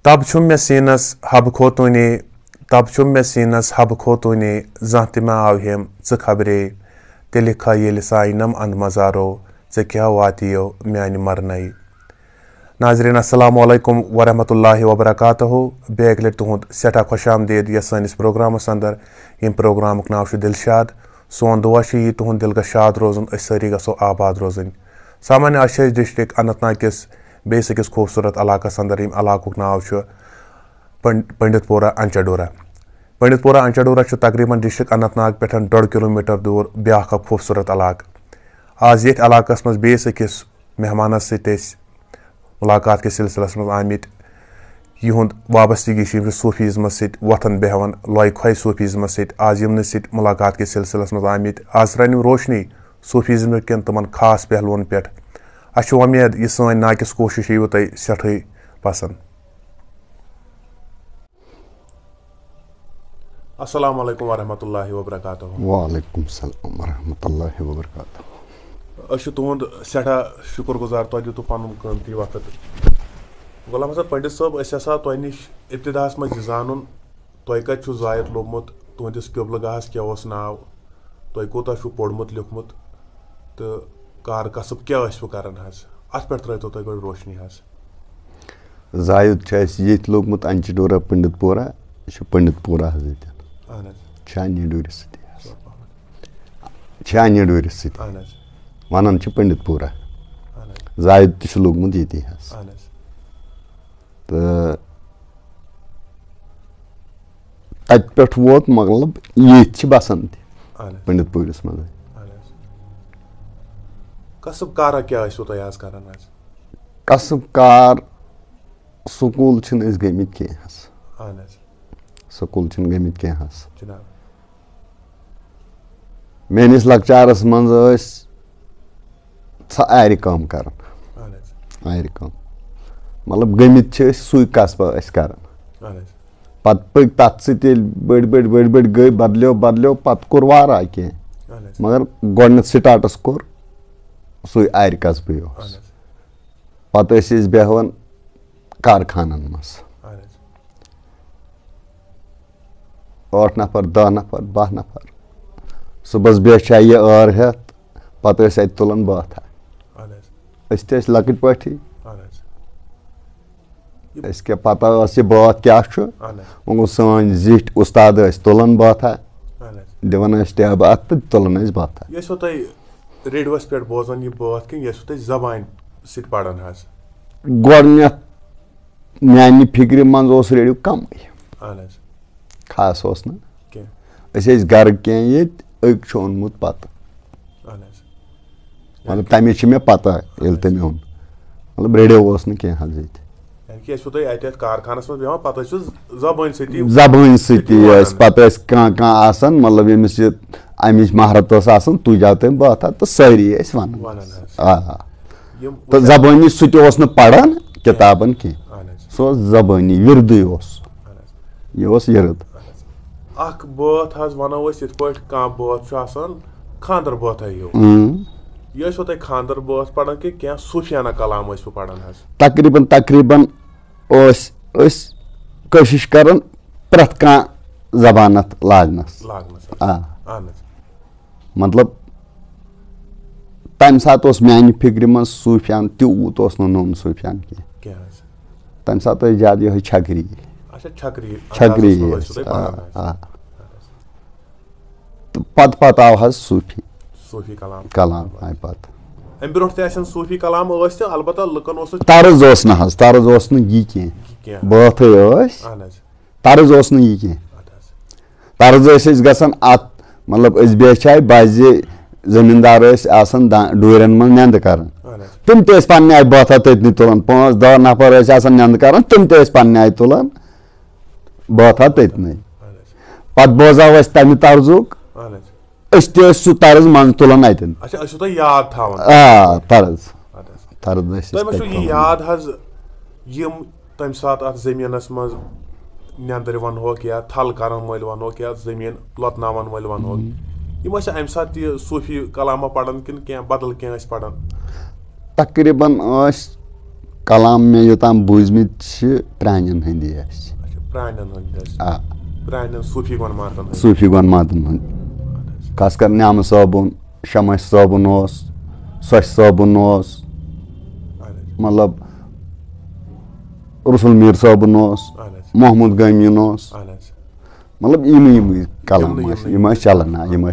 तब छुम मे sinus hub खोतूने तब छुम मे sinus hub खोतूने जह तम आवहिम ज खबरे तेल खा ये साइनम अंद मजारो ज क्या वातियो म्यान मरनई। नाजरीन अस्सलामु अलैकुम वरहमतुल्लाहि वबरकातुहु। बेग लट तुहद सठा खुश आमदीद यस सानिस प्रोग्रामस अंदर। यम प्रोग्रामुक नाव छ दिलशाद। सोन दुआ छ यह तुहद दिल गछ शाद रोजन, अस सारी गो आबाद रोजन। सामान्य आज डिस्ट्रिक्ट अनंतनाग किस बेस अकिस खूबसूरत इलाकस अंदर। यम इलाकुक नाव छ पंडितपोरा अंचडोरा। पंडितपोरा अंचडोरा छ तकरीबन डिस्ट्रिक्ट अनंतनाग पे 1.5 किलोमीटर दूर ब्या खूबसूरत इलाक। आज ये इलाकस मज बेस अकिस मेहमानस सत मुलाकात के सिलसिलस मज आमित। युंद वाबस्तगी सूफीज़म सत वथन बेहवन लॉय खोय सूफीज़म सत आज यमन सत मुलाकात के सिलसिलस मज आमित। आज रन रोशनी सूफीज़म कन तमन खास पहलुन पे। अस उम्मीद यह सन नाकिस कोशिश यू तुम सठे पसंद। अस्सलामु अलैकुम वरहमतुल्लाहि वबरकातुहु। वालेकुम सलाम वरहमतुल्लाहि वबरकातुहु। अस तुहद सठा शुक्र गुजार तुह दितु पनुन कीमती वक्त। गुलाम हसन पंडित साहब अस तुह नश इब्तिदास मज जानुन तुह कत छु जायत लोगमुत, तुहदिस क़िबलगाहस क्या नाव, तुह कोता छु पोड़मुत लिखमुत तो कार कसब क्या करान हज अत पे त्रो तुह गो रोशनी हज। जायद ये लोगमुत अंचडोरा पंडितपोरा पंडितपोरा हज छान्य डूरिस छान्य डूरिस वन पंडितपोरा जायद तह लोगमुत ये तो तत पे वोत मतलब ये बसान पंडितपुरस मज। कसब कारा क्या तुह आज करान आज? कसब कार स्कूल गमित कह स्कूल गमित कह मेनिस लकचारस मज आर काम कर आर काम मतलब गमित सू कस्बा करान पत पक तथ सत बड़ बड़ बड़ बड़ गई बदलो बदलो पत कोर वारा कह मगर गोडनेथ स्टार्टस कोर सू आर कस्बे पत बेहवन कारखानन मज 8 नफर 10 नफर 12 नफर सुबह बेचा यह आर हेत पत तुलान बाथा लकट पाठी क्या पता बात क्या वो सन जिट उस्ताद तुलान बाथा दिवान टैब अत तुलान बाथा। यह रेडियोस पे बोजान यह बात कि यह जबान सत पढ़ान हज गोडनेथ म्यान फिक्र मज रेडियो कम खास गर कह ओनमुत पत मतलब तमिच मे पता ये तमें ओन मतलब रेडियो कह कारखानस मज पत जबान सत आसान मतलब यमिस अमिच महारत तुज आव तम बाथा तो सारी वन तो जबानी सह पढ़ान किताबन कह सो जबानी विरद यह यरद अख बात हज वनो इत कह बात खानदर बात यह तुम खानदर बात पढ़ान कि क्या सूफियाना कलाम पढ़ान हज तकरीबन तकरीबन कोशिश कर प्रथ कह जबानत लागनस मतलब तम सात म्यान फिक्र मज सूफियान तूत नोन सूफियान कह तम सात ज्यादा यह छकरी छकरी पत पत आव हज सूफी कलाम आय पत अम ब्रो सूफी कलाम अलबत्ता लुकन तर्ज तर्ज यह कह बात तर्ज यह कह तर्ज गसान अत मतलब बेचाए बाजे जमींदार डूरन मज नंद कर तम तन आय बाथा तथन तुलान 5-10 नफर नंद कर तम तन आय तुलान बाथा तथन पत बोजाव तमि तर्जुक सह तर्ज मन तुलान अतन तर्ज तर्ज याद हज यम तम सात अत जमीनस मज नंदर वनोक या थल कर वल वनोक या जमीन लतनावन वल वनोक यम अम सात सूफी कलामा पढ़ान कि बदल क्या पढ़ान तकरीबन कलाम मे योताम बूझमित प्राणन हंदी सूफी गनमातन हंद खासकर न्याम साबुन शमश साबुन सश साबुन मतलब रसुल मीर साबुन मोहम्मद गमीन मतलब यम कलाम चलान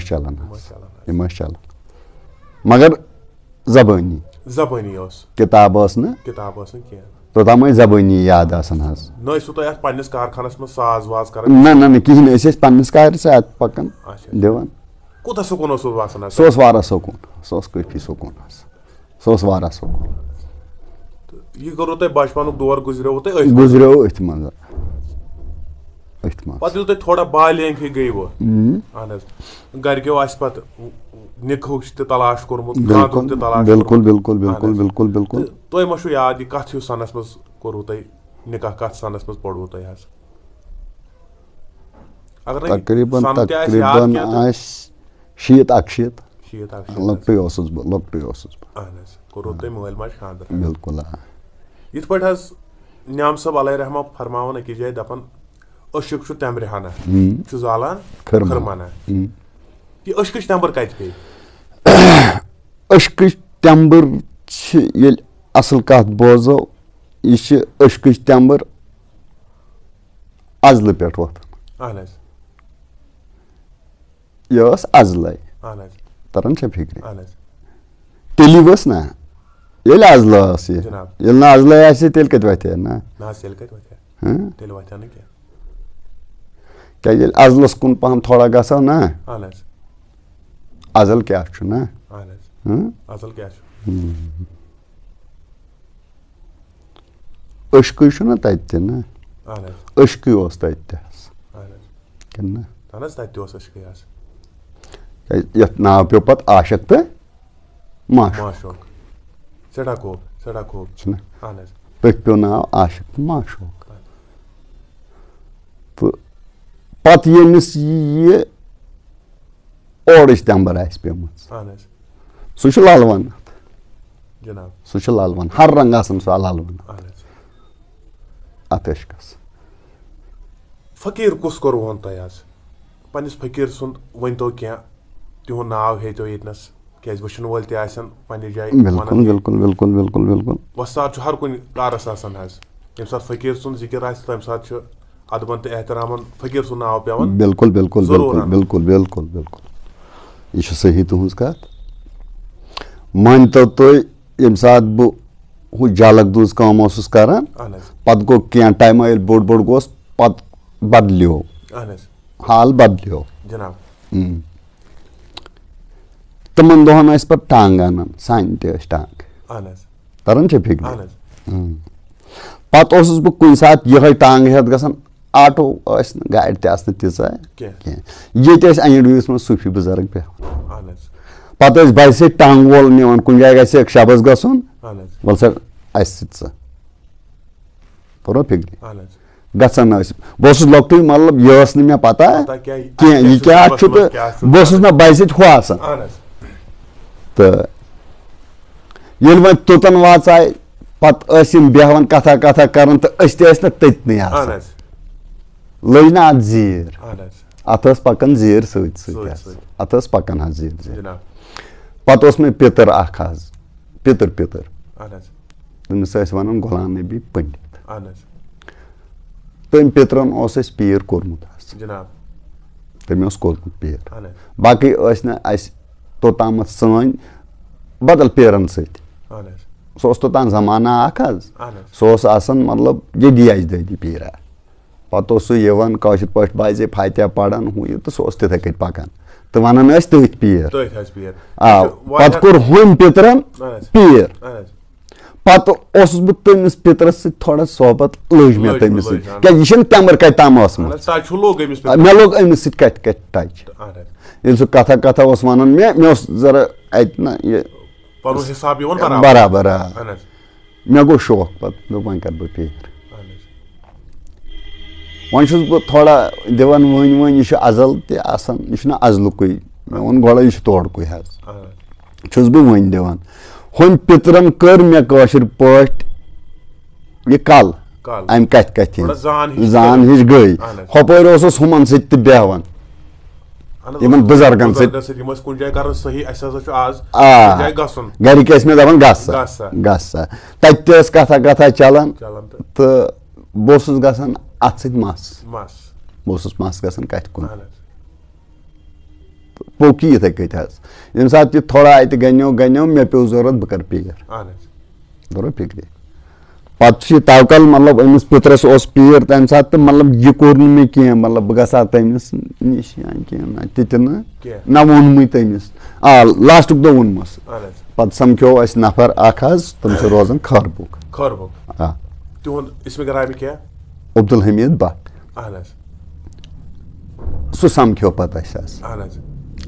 मगर जबानी किताब तोताम जबानी याद ना कहीं पन्नस कार से पकान दिवान सह वारा सुकून सह काफी सुकून सह वारा सुकून गुजरो अथ मज थोड़ा बालियंग गई वो गरक्यो निकाह तलाश कोर्मुत बिल्कुल बिल्कुल बिल्कुल बिल्कुल बिल्कुल तुम मा याद यह कथ सनस मज कोरु तुम निकाह कथ सनस मज पढ़वु तुम तकरीबन तकरीबन शीत अक्षित लकटे मल माज खानदर बिल्कुल इत पे न्याम साहब अलैहि रहमा फरमावन अकिस जाए दपान अशक तम्बरहाना जालान खरमाना यह अशक तम्बर कत पे अशक तम्बर असल कत बोजो यह अशक तम्बर अजल पे वोथान यह अजल तरन फिक्र तेली वस ना ये अजल ये ना अजल तेल कत वथे ना क्या अजलस कुन पहम थोड़ा गसो ना अजल क्या ना अशक ना तत ना अशक यथ नाव पे पत आशक तो माशोक तथ पे नाव आशक तो माशोक तो पत यमिस ये ओड़ तम्बर आस पेम सह लालवन सह लालवन हर रंग सह लालवन अत अशकस फकीर कुस कोर वन तुम आज पन्निस फकीर सुंद वन तो क्या तिहुं नाव हेतो यतनस क्या वुचन वोल तन जाए बिल्कुल बिल्कुल बिल्कुल बिल्कुल बिल्कुल वसात हर कुन कारस आसान ये फकीर सुंद जिक्र तम सात अदबन तो एहतरामन फकीर सुंद नाव पेवन बिल्कुल बिल्कुल बिल्कुल बिल्कुल बिल्कुल बिल्कुल यह सही तुहज कत मान तो ये सात बह जलक दूज कम करान पत गो क्या टाइम ये बोड़ बोड़ गोस पत बदलियो हाल बदलियो जनाब तमन दोहन पे टांग अनान सान टांग तरन फिक्र पत बह कुन सात यह टांग हेत गसान आटो गाड़ तीस ये अनडवीस मज सूफी बुजुर्ग पे पत बस टांग वोल निवान कुन जाए ग शबस गसन वल सर तोर फिक्र गसान बस लकट मतलब यह मे पता कह यह क्या बस ना बस हु तो ये वो तोतन वाचाए पत बेहवान कथा कथा कर तो ततन लज ना अत जीर अत पकान जीर सत पकान जीर पत मे पितर पितर पितर तमिस वन गुलाम नबी पंडित तम पितरन पीर कोर्मुत तमें कोर्मुत पीर बाकी तोताम सन बदल पीरन सह तोतान जमाना सह मतलब जदी अजदी पीरा पत यवान काशिर पे बाजे फातिया पढ़ान हूँ तो सह तिथे कट पकान तो वनान तथ पीर पत कोर हम पितरन पीर पत बह तमिस पितरस थोड़ा सोहबत लज मे तमिस क्या यह तम्बर कत तम मे लोग अमिस कत कत टच ये सह कथा कथा वन मे जरा अत ना ये बराबर मे गो शौक पत वो कर बह पीर वन बह थोड़ा दिवान वन वन यह अजल तह अजलुक मे वो गोड़ा यह तोड़क बह वन दिवान हम पितरन कर मे काशिर पाट ये कल अम कथ जान हिश गई हपर हुमन सत बेहवान बुजुर्गन गरिक मे दपान गसा तत कथा कथा चलान तो बस गसान अत सत मस बस मस गसान कथ कुन पोकी इथे कत यम सात थोड़ा अत गनो मे पे जरूरत बह कर पीर बरो फिक्र पे तवकल मतलब अमिस पितरस पीर तम सात तो मतलब यह कोर मे कह मतलब बह गसा तमिस नश या ना वोनम तमिस लास्टुक दो वोनमस पे समख्यो अस नफर अख तम रोजान खरबुक अब्दुल हमीद भट्ट सह समख्यो पे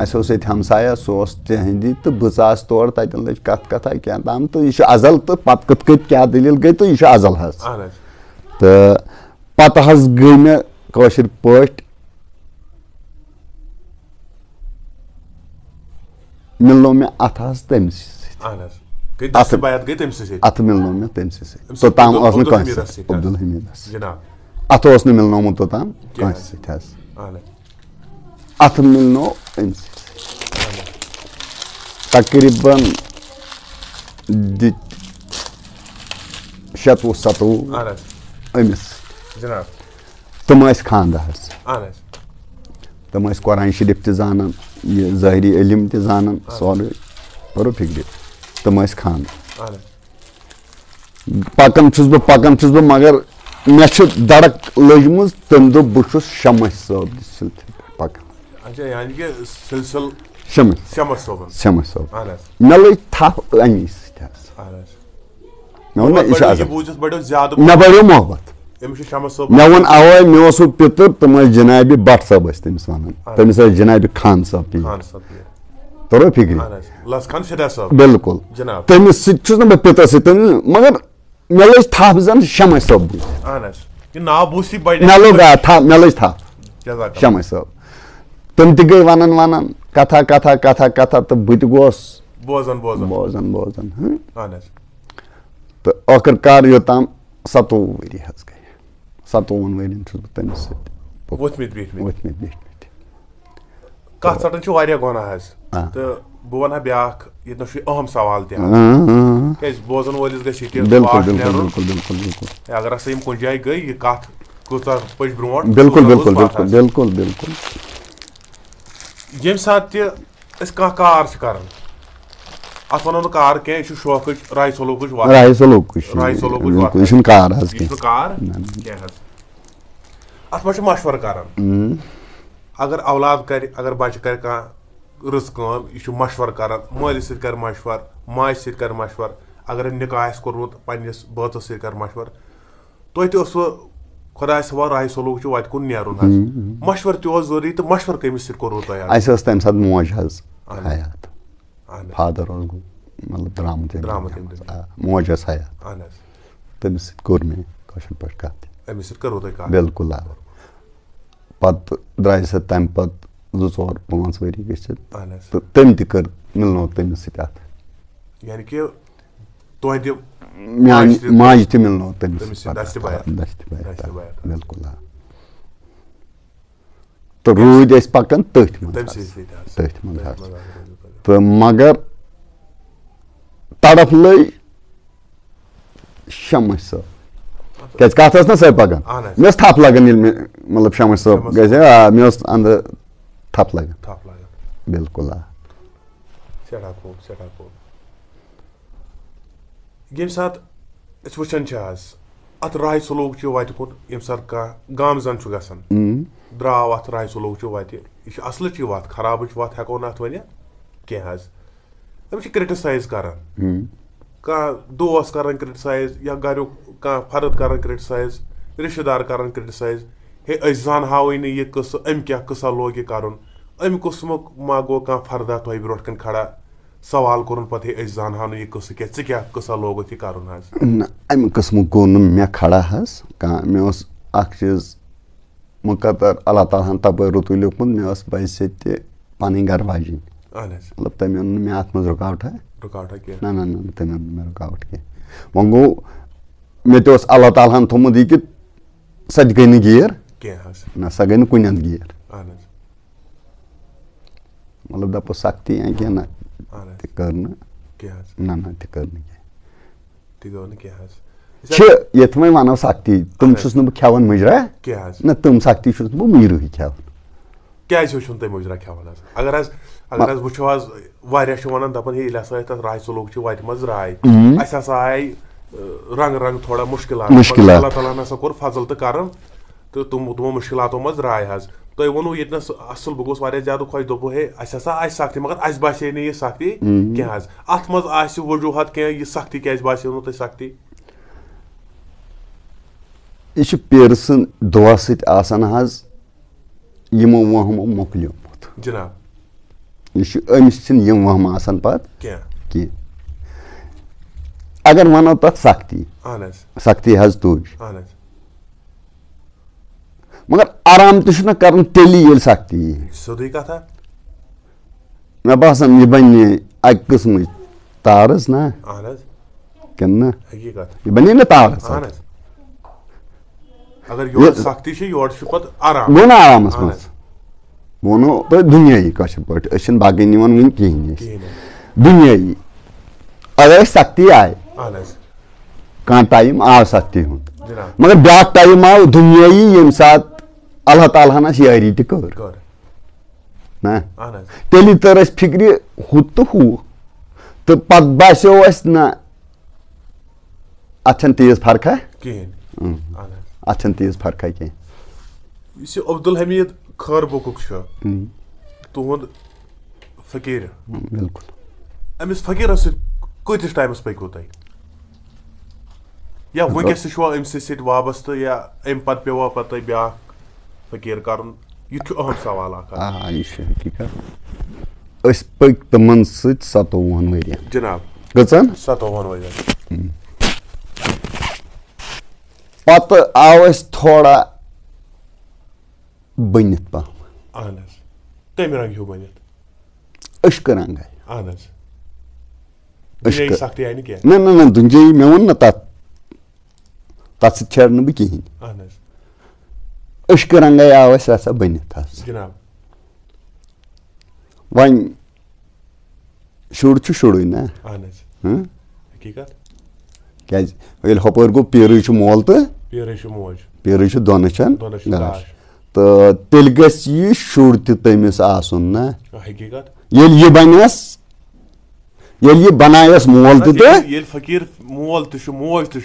अस हमसाया सह तहंदी तो बस तौर तन लज कथ कथा क्या तम तो यह अजल तो पे कत क्या दलील गई तो यह अजल तो पत गई मे कशर पट मिलनो मे अत तमिस अत मिलनो मे तमस तोताम अब्दुल हमीद अत मिलनोमुत तोताम अत मिलनो तकरीबन शतवु सतवु अमिस तम खानदार तम कुरान शरीफ त जानान यह ज़ाहिरी इल्म त जानान सोरे बरो फिक्र तम खानदार पकन बह मगर मे दड़क लजम तम दो बहुत शमस साहब पकन शमस साहब मे लग थप अमी मे बढ़ो मोहब्बत मे वो अवे मे पितर तम जनाब भट्ट साहब तमिस वन तमिस जनाब खान साहब तरो फिक्र बिल्कुल तमिस सह पितर सत मगर मे लग थप जन शमस साहब मे लग थप शमस साहब तम त गई वन कथा कथा कथा कथा तो बह गोस बोजान तो आखिरकार योताम 27 वरी गई 27 वरियन तमिस कथ सटन गुनाह तो बह वन ब्या अहम सवाल बोजन वलिस अगर हसा कुछ जाए गई यह कथ कूचा पज ब्रो बिल्कुल ये सात कार कर अत वो कार कह शौक राय सलूक कार अत मशवर कर अगर औलाद कर अगर बच्चे कर कह रस कम यह मशवर कर मालिस सत कर मशवर माज सत कर मशवर अगर निकाह कोर्मुत पन्निस बातस सत कर मशवर तो खुदा सवाल राय सलूक वत कुन नेरुन मशवर तह जरूरी तो मशवर कमिस सत कोर तम सात मोज हयात फादर मतलब द्रामत मोज हयात तमिस कोर मे कशर पे कत बिल्कुल पे द्राय सह तम पे 2-4-5 वरी गसित तो तम तक मिलनो तमिस सत यानी कि तुहद माज त मिलनो तमिस बिल्कुल तो रूद पकन तथ मज तो मगर तड़फ लग शमस साहब क्या कत ना सह पकान मे थप लगन मतलब शमस साहब गए मे अंदर थप लगन बिल्कुल ये सात वुचान अत राय सलूक वत कुन यम सात कह गामजन गसान द्राव अत राय सलूक वत यह असल वत खराब वत हेको ना वन कह तम क्रिटिसाइज कर दोस्त कर क्रिटिसाइज या घर कह फर्द कर क्रिटिसाइज रिश्तेदार कर क्रिटिसाइज हे जान हाव यह कस अम क्या कसा लोग कर अम कस्मुक मा गो कह फर्दा तुह ब्रो कन खड़ा सवाल कोर पे जान हाव यह कस क्या कसा लोग यह कर अम कस्मुक गो मे खड़ा मे चीज मुकदर अल्लाह ताला तप रुत लिखमुत मे बस पन घर वाजन मतलब तम मे अत मज रुकावट ना तम मे रुकावट कह वो गो मे ते अल्लाह ताला हन थोमुत यह कि सह गई न गेर ना सह गई न कुन गेर मतलब दपो सख्ती कह ना कर ना कर ये वह वनो सख्ती तुम बह खेवान मुजरा ना तुम सख्ती बह मुजरू खेवान क्या मुजरा खेवान अगर वो वन दपान ये राय सलूक वत मज राय असा आय रंग रंग थोड़ा मुश्किल अल्लाह ताला हसा कोर फजल तो करम तो तुमो मुश्किलातों मज राय तुम वो ये असल बह गोस ज्यादा खुश दोपो हे असा आय सख्ती मगर अस बासे यह सख्ती कह अत मज वजूहत कह यह सख्ती क्या बासे तुम सख्ती यह पीर सद दुआ सत यमो वहमो मोकलियोमुत जनाब अमिस वहम आसान कह अगर वनो तथ सख्ती तुज मगर आराम तो कर तेल सख्ती सोदी कथा मे बासान यह बन अक किस्म तारस ना कन यह बने ना तारस अगर योर सख्ती योर आराम गो ना आरामस मज वो तो दुनियाई कशर पे बाकी निवन वन कहें दुनियाई अगर सख्ती आय कह टाइम आव सख्ती हूँ मगर ब्या टाइम आव दुनियाई ये सात अल्लाह ताला यारी कर ना तेल तर फिक्र हु तो पत बासो ना अत तीज फर्क अत तीज फर्क कह अब्दुल हमीद खर बुक तुंद फकीर बिल्कुल अमिस फकीरस कतिस टाइमस पको तुम या वनकस अमस वाबस्त या अम पे पेवा पे ब्या फकीर कर यह अहम सवाल पक तमन 57 वरियन जनाब गचन 57 वरियन पत आव थोड़ा बनित पह तम रंग हूँ बनित अश्क रंग सख्ती आई क्या ना दुंजई मे वो ना तथ छेड़ बह कहें अश्क रंग आव सा बनित जनाब वन शुर शुरू ना हकीकत क्या हपर गो पीर मोल तो मोज पीर दोनचन गराश तो तेल गह शुर तमिस आसन ना हकीकत ये बनस ये बनायस मोल तो फकीर मोल तो मोज तो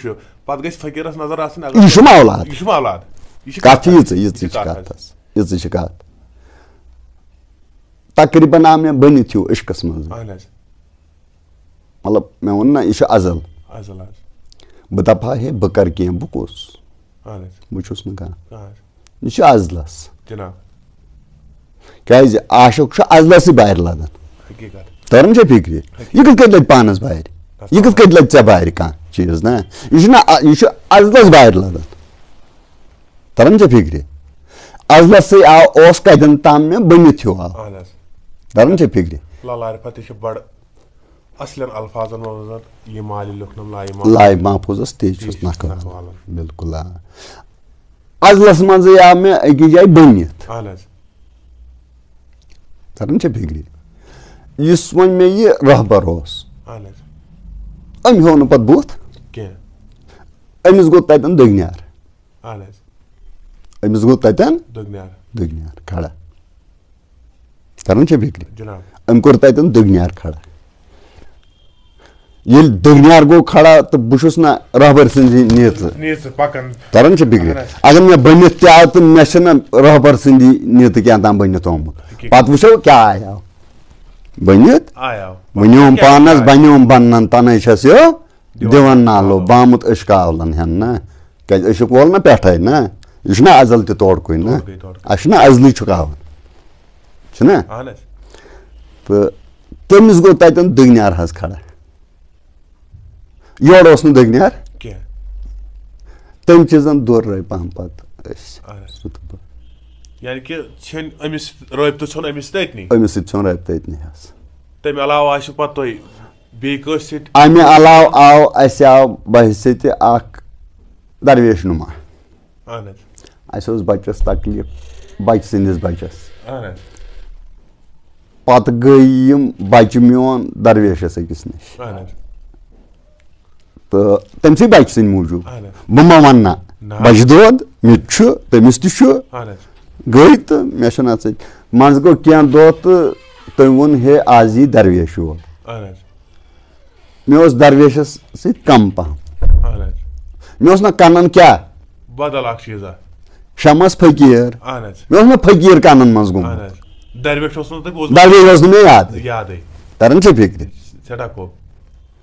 पे गस फकीरस नजर यह औलाद औलाद कत कत तकरीबन आ मे बनित हूँ इश्कस मज मतलब मे वो ना यह अजल बह दपा हे बह कर कह बह कुस बहुस यह अजलस क्या आशुक अजलस बहर लदन तरन फिक्र यह कत लग पानस बहर यह कत लग ऐ बहर कह चीज ना यह अजलस बहर लदन तरन फिक्र अजलस आव कतन ताम मे बनित हूँ आव तरन फिक्र बड़ असलन अल्फाजन ये माल लिखनम लाइ महफूजस तेज नकल बिल्कुल अजलस मज आव मे अकिस जाए बनित तरन फिक्र इस वन मे यह रहबर अम हो पे बुथ अमिस गो तन दगन्यार अमिस गो तन दगन्यार खड़ा तरन फिक्र अम कोर तन दगन्यार खड़ा ये दगन्यार गो खड़ा तो बहुस ना रहबर सदी नीत तरन फिक्र अगर मे बनित आव तो मे रहबर सदी नीत क्या ताम बनित आमुत पे वो क्या आया बनित वनोम पानस बनोम बनन तन यो दिवन नालो बामुत अश्कावलन हेन ना क्या अशुक वोल ना पे ना यह ना अजल तोड़क ना अना अजल कहावन तो तमिस गो तन दगन्यार हज खड़ा योर दगन्यार तम चीजन दूर रही पहम पे यानी कि अमिस रबत छन अमिस ततनी अमिस छन रबत ततनी तम अलाव आशु पत तुम बे अमे अलाव आव अस आव बहस दरवेश नुमा اہن حظ अस बच्चस तकलीफ बच सन्दिस बच्चस اہن حظ पत गई बच्चे मोन दरवेशस अकिस नश اہن حظ तो तमसे बच्चे सद मूजूब اہن حظ बह मा वन्ना बच्चे दोद मे तमिस اہن حظ गई तो मे मज गो क्या दो तो तम वोन हे आज यी दरवेश योर اہن حظ मे दरवेशस सत कम पहम اہن حظ मे ना कनन क्या بدل اکھ چیٖزا शमस फकीर اہن حظ मे ना फकीर कनन मज اہن गुम حظ दरवेश اوس نہٕ تۄہہِ بوٗزمُت दरवेश मे याद یادٕے तरन फिक्र سٮ۪ٹھاہ کوٚب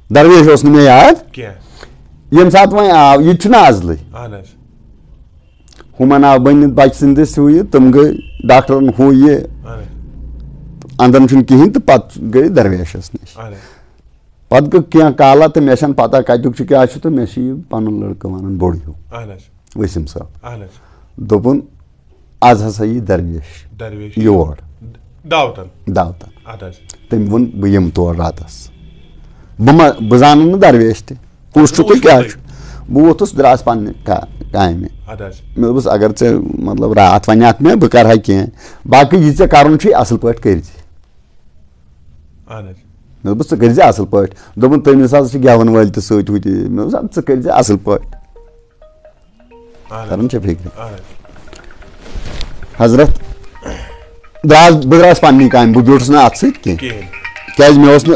दरवेश मे याद کینٛہہ यम सात वह आव यह आजल اہن حظ हुमन आव बन बच्चे सन्दस हु तम गई डॉक्टरन हु ये اہن حظ अंदर कहें तो पत गई दरवेशस नश اہن حظ पत गो क्या काला तो मे पता कतुक क्या तो मे पन लड़क वन बोड़ हूँ اہن حظ वसीम साहब اہن حظ दोपन आज हसा यी दरवेश दरवेश योर दावतन दावतन اَدٕ حظ तम वो बह यम तौर रातस बह जान न दरवेश तुस तो क्या बह वोथुस द्रास पन्ने कामे اَدٕ حظ मे दोपस अगर ऐ मतलब रात वन मे बह कर कह बाकी यह ऐ कर असल पे कर اہن حظ मे दोपस कर असल पे दोपन तमिस गेवन वाल तो सत हु मे दोपस कर असल पे اہن तरन फिक्र اہن حظ हजरत बह द्रास पन्नी काम बह ब्यूठस ना अत सह کِہیٖنۍ क्या मे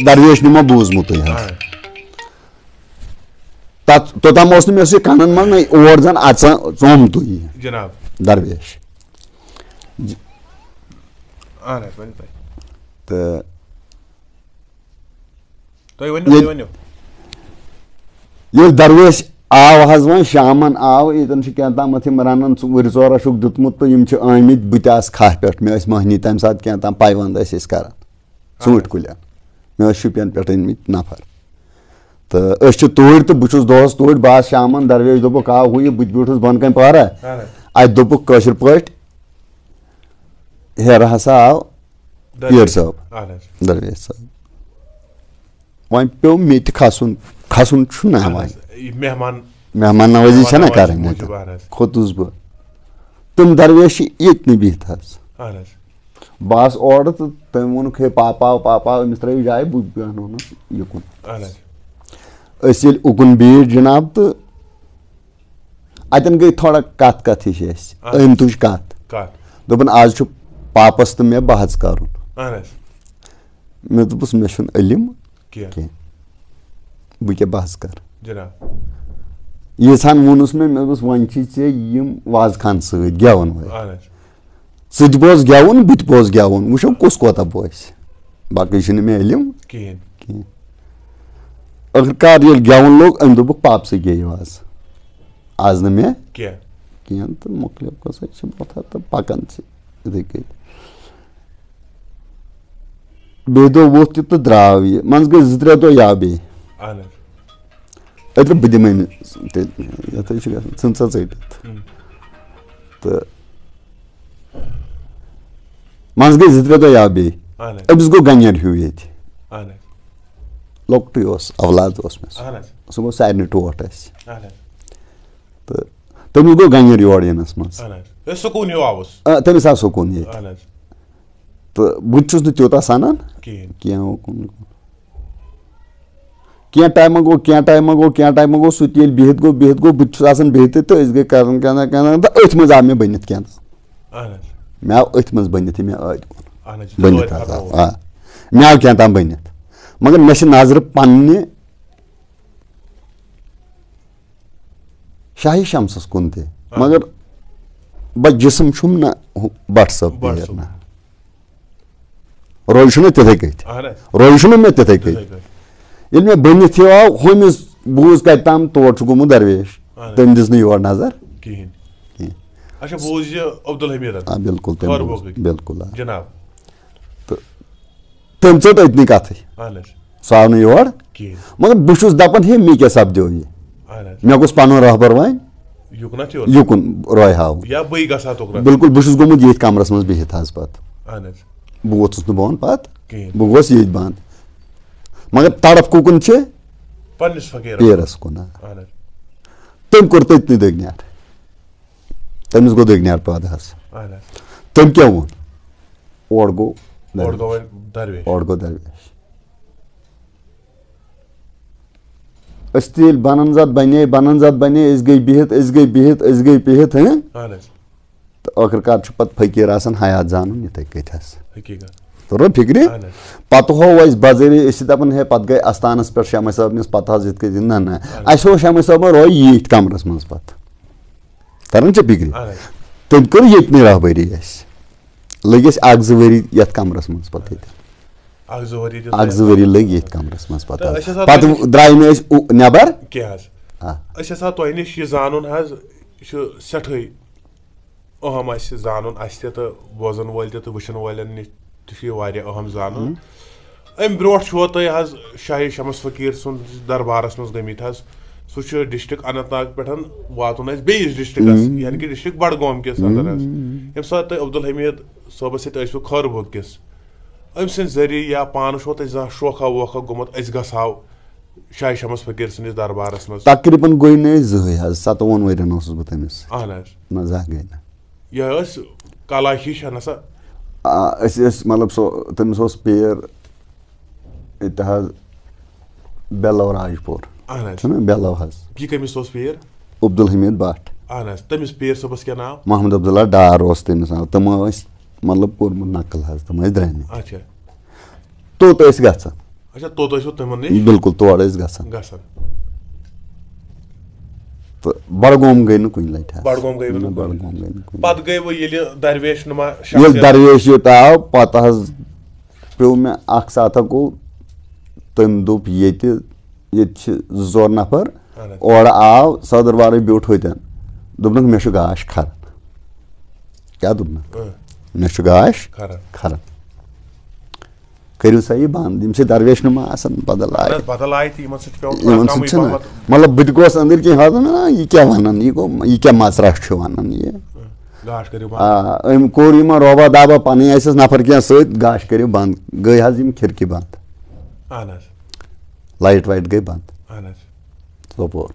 दरवेश नुमा बूजमुत اہن तोताम मे कनन मन और जन अचा चोम तु جناب दरवेश اہن حظ ؤنِو तो تُہۍ ؤنِو تُہۍ ؤنِو ये दरवेश आव हज वो शामन आव यन क्या ताम रनन वुर चोर दुतमुत तो आमत बह खह पे मे महनी तम सात क्या ताम पाइवंद कर ूट कुलन मे शुपियन पे अनमित नफर तो तूर तो बहुत दोस तूर बह शामन दरवेश दोपुक आव हु बह ब्यूठस बन कन पारा अत दोपुक कशर पे हेर हसा आव पीर साहब اہن حظ दरवेश साहब वो पे मे खसन खसन ना اہن वो حظ یہِ مہمان मेहमान नवाजी ना कर موٗجوٗب اہن حظ खोतुस बह तुम दरवेश ये बिहत اہن حظ बस और तो तम वोनुक हे पापा अमिस त्रो जाए बह बेहन युकुन اہن حظ उकुन बीठ जनाब तो अतन गई थोड़ा कथ हिश अम तुझ कथ کَتھ दोपन आज पापस तो मे बहज कर اہن حظ मे दोपस मे इलम کینٛہہ कह बह क्या बहज कर جناب यीसान वोनुस मे दोपस वन यम वाज खान सत गेवन वो اہن حظ सह बोज गेवन बह बोज गेवन वो कुस कोता बोस बाकी मे इलम کِہیٖنۍ आखिरकार ये गेवन लोग अम दोपुक पाप से गेव आज न मे کینٛہہ कह तो मोकल कसा बता तो पकान इथे कत बे दो वो तो द्राव ये मज गई 2-3 दो या बे اہن حظ अत्र बह दिम सन सा टित तो मज गई 2-3 दो या बे اہن حظ अबिस गो गंजर हूँ ये اہن حظ लोकट औलाद मे اہن حظ सह गो सारे टोट اہن حظ तो तमिस गो गंजर योर यनस मज اہن حظ أسۍ سکوٗن ہیوٗ آوُس तमिस आव सुकून ये اہن حظ तो बहुत त्यूत सनान کِہیٖنۍ क्या टाइम गो सह बिहत गो बहुत बिहत तो गई कर अथ मज आव मे बनित क्या اہن حظ मे आव अथ मज बनित मे اہن حظ बनित मे आव क्या ताम बनित मगर मे नजर पन्ने शाही शमसस कुन ते मगर बह जिसम छुम ना बट सब पेर ना रोज तिथे कत اہن حظ रोज मे तिथे تِتھَے कत کٔٹھۍ ये मे बनित आव हमिस बूज कम तोड़ गोमुत दरवेश तम दिस योर नजर کِہیٖنۍ اچھا بوٗز یہِ عبدالحمیٖدن बिल्कुल خٲربوگٕکۍ बिल्कुल جناب तम चोट अतनी कथ اہن حظ सह आव योर کِہیٖنۍ मगर बहुत दपान हे मे क्या सपदो ये اہن حظ मे गोस पन रहबर वन یُکن تہِ युकुन रोय हाव یا بٕے गژھ ہا تُکرا बिल्कुल बहुत गोमुत ये कमरस मज बिहत पे اہن حظ बह वोत्थुस बोन पे کِہیٖنۍ बह गोस ये बंद मगर तड़फ कुकन پننِس فقیٖرس पेरस कुन اہن حظ तम कोर ततनी दगन्यार तमिस गो दगन्यार पैदा हस तम क्या वोन और गो दरवेश अस्तिल बननजात बने इस गई बिहित हैं तो आखिरकार पत फकीर आसान हयात जानन ये कत तो फिक्र पत हो बजरी दपान है पत गई आस्थानस पे शमा साहब निस पत ना ना अस हो शमा साहब रो यीट कमरस मज पत तरन फिक्र तम कर ये रहबरी लगिस अक जो वरी ये कमरस मज पत अक जो वरी लग ये कमरस मज पत द्राय नबर तुह निश यह जानन सठे अहम जानन तो बोजन वोल तो वुचन वालन निश अहम जानन अम ब्रो तुह शाही शमस फकीर सुन दरबारस मज गमित सह डिस्ट्रिक्ट अनंतनाग पे वातन बेस डिस्ट्रिक्टस यानी कि डिस्ट्रिक्ट बडगाम किस अंदर ये सात अब्दुल हमीद सोबस सो खरबुग किस अम सद जरिए या पान छो तुम शोखा वोखा गोमुत गो शाही शमस फकीर सन्दस दरबारस मज तकरीबन गई ना 57 वरियन बह तमिस ना गई ना यह कला हिश नसा मतलब तमिस पेर ये बेलव राजपुर बेलव यह कमिस पेर अब्दुल हमीद भट्ट तमिस पेर सबस क्या नाम मोहम्मद अब्दुल्ला डार तमिस नाम तम मतलब कोर्मुत नकल तम द्रामे अच्छा तोत अच्छा तो तमन बिल्कुल तोड़ तो बडगाम गई ना कुछ लट बडगाम गई पत गई वो ये दरवेश नुमा दरवेश योत आव पत पे मे अख साथ गो तम दोप ये जोर नफर और आव सदरबार ब्यूठ होतन दोपन मे गाश खर क्या दोपन मे गाश खर करू सा यह बंद दरवेश नुमा बदल आय मतलब बह गोस अंदर कह यह क्या वन यह क्या मसरह वन ये कोर रोबा दाबा पन नफर क्या सश करो बंद गई खिड़की बंद लाइट वाइट गई बंद सोपोर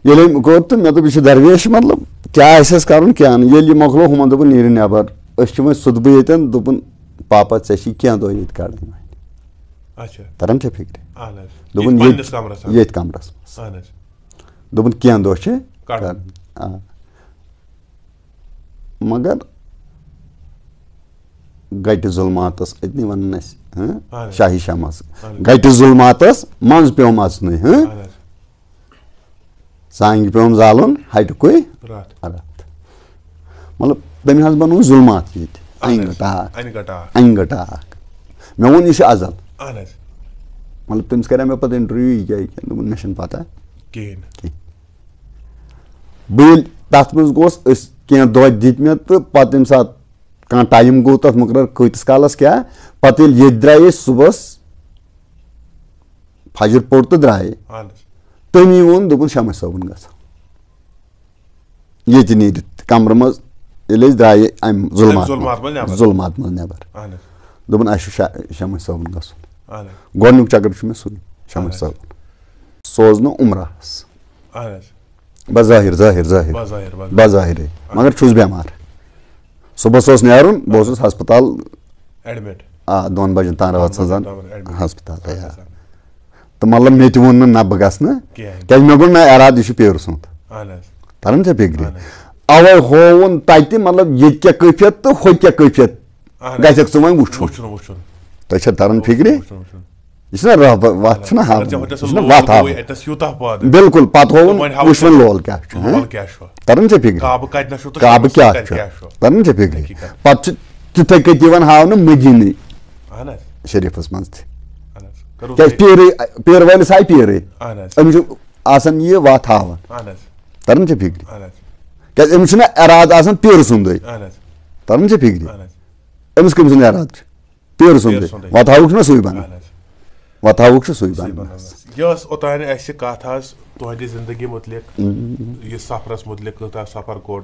ये कोर तो मे दोप दरवेश मतलब क्या कर क्या ये मोकलो हुमन दोपन नीर नबर वो सुदब ये दोपन पापा ऐसी क्या दो ये कड़न तरन फिक्र दोपन ये कमरस दोपन क्या दो मगर गट जुलमातस अतनी वन शाही शमस गट जुलमातस मज पे मचन सांग पे जालन हट कोई रत मतलब तम बनो जुलमात ये अंगटाक मे वो यह अजल मतलब तमिस कर मे पे इंटरव्यू यह क्या मे पता बह तथ मज गोस कह दह दित मे तो पे तम सात कह टाइम गो तथ मुकर कतिस कालस क्या पे ये द्राये सुबह फजर पोर तो द्राये तमी वोन दोपन शमस साबन ग नीर कमर मज ये द्राये जुलमात मज नबर दोपन शमस साबन गुक चक्कर मे सुन शमस साबन सोजन उमराहस बज़ाहिर बज़ाहिर मगर छुस बेमार सुबह नुन बह हस्पताल एडमिट 2 बजन तान रहा हस्पताल तो मतलब मे वो ना बह गस क्या मे गो ना इराद यह पेर सुंद तरन फिक्र अवे होवन तत मतलब ये क्या कैफियत तो हो क्या कैफियत गख वन वुचुन तुम तरन फिक्र यह वत बिल्कुल पत होवन वुचन लोल क्या तरन फिक्र काब क्या तरन फिक्र पे तिथे कत हावन मदीने शरीफस मज क्या पेर वलिस आय पेर अमिस यह वत हावन तरन फिक्र क्या अमिस इराद पेर सुंद तरन फिक्र अमिस कम सुन इराद पेर सुंद वत हावुक ना सुई बन वत हावुक सुई बन यह ओतान कत तुहद जिंदगी मुतलिक यह सफरस मुतलिक सफर कोड़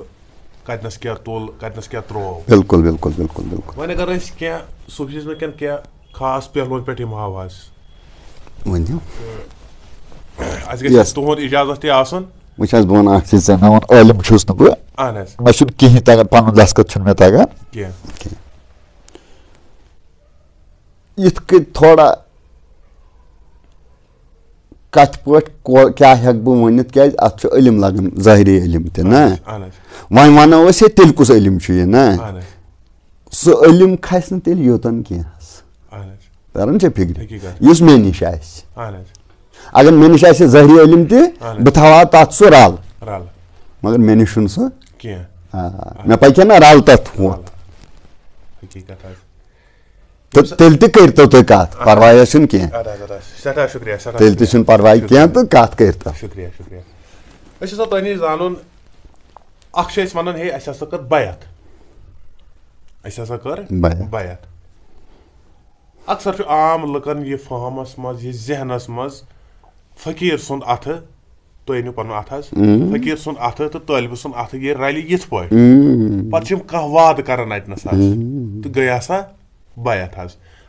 कतनस क्या तुल कतनस क्या त्रो बिल्कुल बिल्कुल बिल्कुल बिल्कुल वन अगर क्या सूफीज में क्या खास पहलुन पे हाव तुहद इजाजत वह बन चीज अलम छुस मे कहें तगान पन दस्खत मे तगान इत थोड़ा कत पे क्या हेक बह वन क्या अत इलम लगन ज़ाहिरी इलम ना वन वनो ये तेल कुस इलम ना सह इलम खस तेल योतन कह तरन फिक्र इस मे निश अगर मे निश ज़ाहिरी इलम तह बह तथ सह रल मगर मे निश सह मे पक ना रल तथ तेल तो तुम कत परवाह कह तेल तुम परवाह कह तो कत कर शुक्रिया शुक्रिया तुम नश जान वन हे कर बैत कर बैत अक्सर आम लुकन यह फहमस मज जहनस मज फकीर सुंद अथ तुम अनु पन अथ फकीर सुंद अथ तो तालिब सुंद अथ ये रलि यथ पे पे कह वाद कर अतनस तो गया सा बैत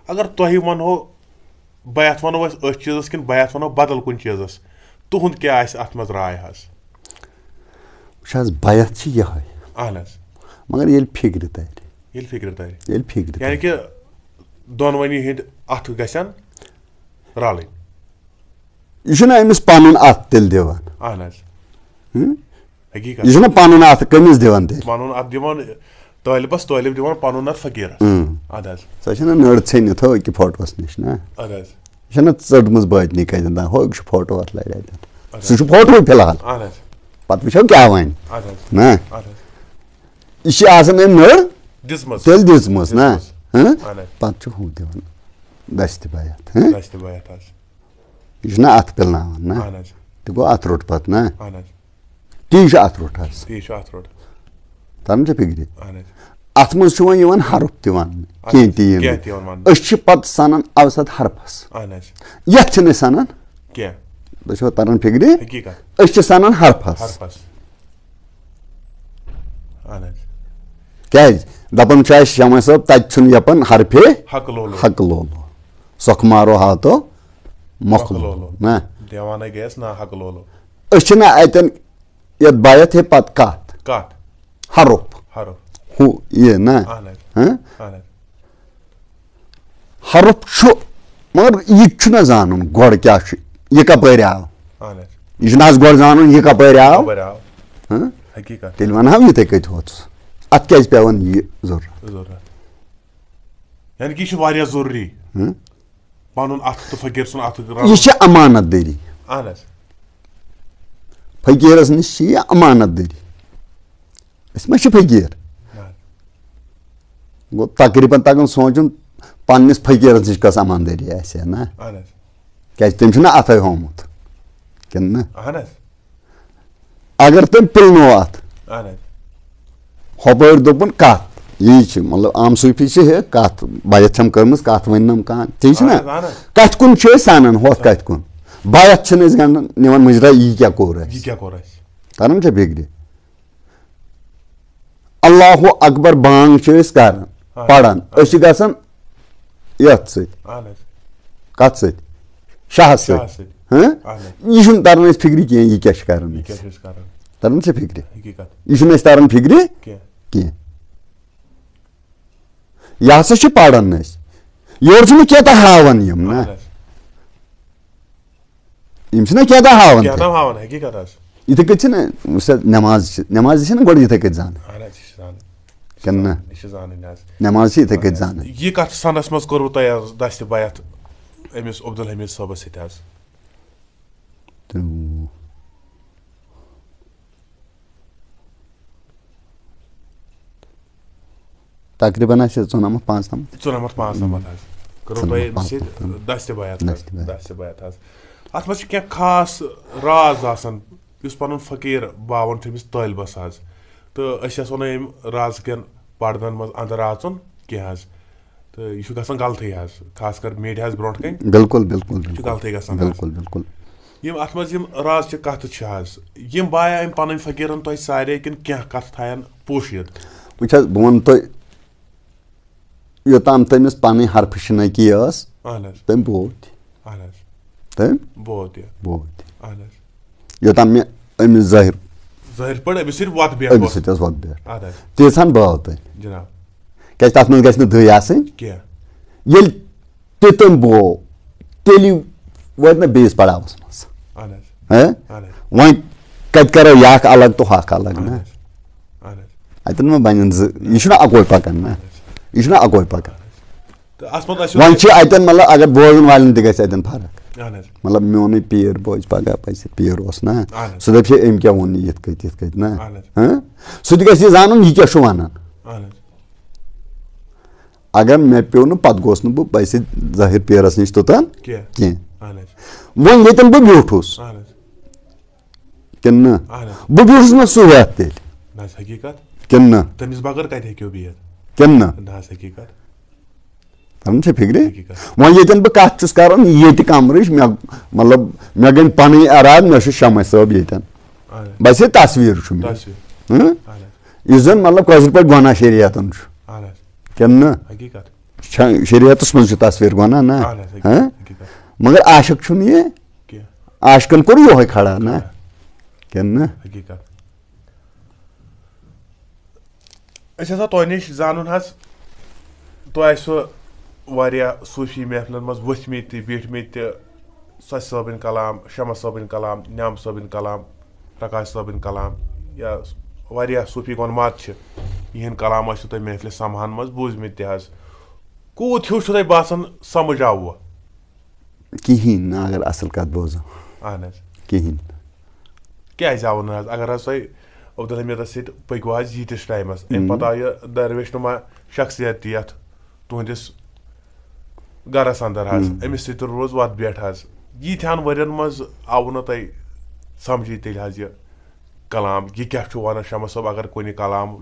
अगर तुम वनो बैत वनो अथ चीज़ कि बैत वनो बदल कुन चीज़ तुहद क्या अत मज राय बैत यह मगर ये फिक्र तर यानी कि दोनवनी हंद अथ गन रल यह अमिस पन अथ तेल दिवान यह पन अथ कमिस दिवान पन अथ दिवान तालिबस तालिब दिवान पन अथ फकीर सह नड़ षनित हो फोटोस नश ना यह चटम बातनी कन हो फोटो अथ लड़ सह फोटो फिलहाल पे वो क्या वन ना यह नड़ तेल दिम ना पे हूँ दिवान दस्त बैत यह अथ पिलनान ना तो गो अथ रोट पे ना ती अथ रोट तरन फिक्र अथ मज वन हरफ तन कह पे सनान अवसत हरफस यथ सनान तरन फिक्र सनान हरफस क्या दपान शमा सब तन यपन हरफे हक लोलो सख मारो हाथो मखलोलो ना अतन ये बैत हे पत कत हरफ हु ये ना हरफ मगर यह जान गोड़ क्या यह कपर आव यह गोड़ जान यह कपर आव तेल वन ये कत होत अत क्या पेवन यह जरूरत यानी कि यह जरूरी पन अथ तो फकीर सुन अथ यह अमानत दरी फकीरस नश अमानत दरी मा फकीर गो तकरीबन तगन सोचन पन्निस फकीरस नश कस ईमानदारी आसे ना क्या तम अथ होमुत कि अगर तुम पिलनो अथ हपर दोपन कत यही मतलब आम सूफी कत बैत कर्म कत वनम कह ती ना कत कुन सानान होत कत कुन बैत गंडन निवान मुजरा यह क्या कोर तरन फिक्र अल्लाह अकबर बांग कर पढ़ान गसन यथ कत शाह यह तरन फिक्र कह यह क्या कर तरन फिक्र यह तरन फिक्र कह यह हसा पढ़ान योर क्या हावन ना क्या हावन इथे कत नमाज नमाज गोड़ इथे कत जान नमाज इथे कत जान यह कत सनस मज कोर तुम दस्त बैत अमिस अब्दुल हमीद सबस तकरीबन 94-95 दस्त बैत अत मज क्या खास राज आसान पन फकीर बावन थमिस तालिबस तो वन अम राज कन पर्दन मज अंदर आचुन कह तो यह गल गलत खास कर मीडिया ब्रो कन बिल्कुल बिल्कुल गलत गल बिल्कुल बिल्कुल अत मज राज कत बाया अम पन फकीरन तुम सारे कि क्या कत थायन पोशिद वह वन तो योतान तमिस पन हरफ शनकी तम बोत योतान मे अमिस ज़ाहिर अमिस सत वत बेठ तीसान बाव तुम जनाब क्या तथ मज गई दही आल तितम बो तेल वत ना बेस पड़ावस मज वह कत करो यह अलग तो हक अलग ना अतन मा बन यह अकोई पकान ना यह अकोई पकान वह अतन मतलब अगर बोजन वाले तन फर्क मतलब मोन पीर बोज पगह पस पीर ना सह दप अम क्या वोन ये ना सह गि जान यह क्या वन अगर मे पे पत गोस न बह ज़ाहिर पीरस नश तोतान कह वो ये बह ब्यूठस कि बह ब्यूठस ना सह वत तेल कि तरन फिक्र वह ये बह कत कर ये कमरच मतलब मे गई पन इराद मे शमा सब ये बस तस्वीर इस मतलब कशर पे गुना शरीयतन कि शरीयत मज तस्वीर गुना ना मगर आशिक ये आशिकन कोर यो खड़ा ना कि तुह नश जान तुह सूफी महफिलन मज वथमित बैठमित सच साबिन कलाम शमा साबिन कलाम न्याम साबिन कलाम प्रकाश साबिन कलाम या सूफी गोनमात यहन कलाम तुम महफिल समाहन मज बूजमित कूत हिू तुम बासान समझ आव कहें अगर असल कत बोजो अहन कहें क्या आव न अगर तुम अब्दुल हमीदस सत पकव यीतिस टाइमस अम पे आव दरवेश नुमा शख्सियत ये तुहदिस गरस अंदर अमिस सत रोज वत बेठ यीथान वरियन मज आव न तुम समझी तेल यह कलाम यह क्या वन शमा सब अगर कुछ कलाम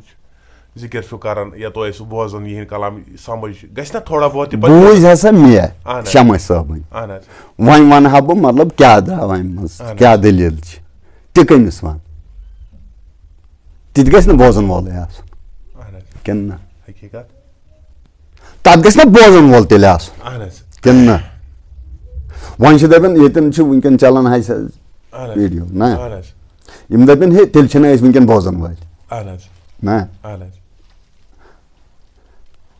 जिक्र कर या तुम बोजान यह कलाम समझ गि थोड़ा बहुत बूझ हसा मे शमा सब वन वन बह मतलब क्या द्राव अम क्या दलील तह कमिस वन ति गि बोजन वोल कि हकीकत तथ गि बोजन वोल तेल कि वन दपान ये वनकन चलान वीडियो ना यम दपन हे तेल वनकन बोजन वाल ना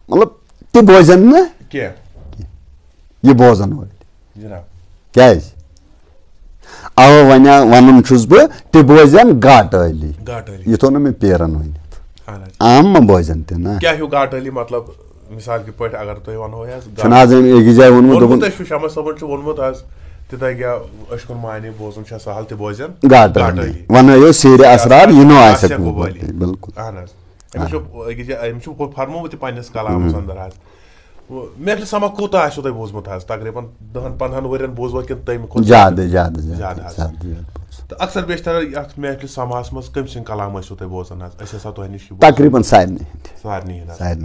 मतलब तह बोजन ना यह बोजन वाल क्या अव वन वन बह तह बोजन गाट अली यह थो ना मे पीरन वन आम मा बोजन तह ना क्या गाट अली मतलब मिसाल के पे अगर तुम वो एक जाए वो शमा सबन वोनमुत तथा क्या अशकुन मानी बोजन सहल तह बोजन गाट वन सेर असरार यह बिल्कुल फरमोत पन्नस कलामस अंदर महफिल समा कूत तुम बोजमुत तकरीबन 10-15 वरियन बोजवा कि तो अक्सर बेशतर महफिल समास मज कम सिंह कलाम तुम बोजान तुह नश तकरीबन सारे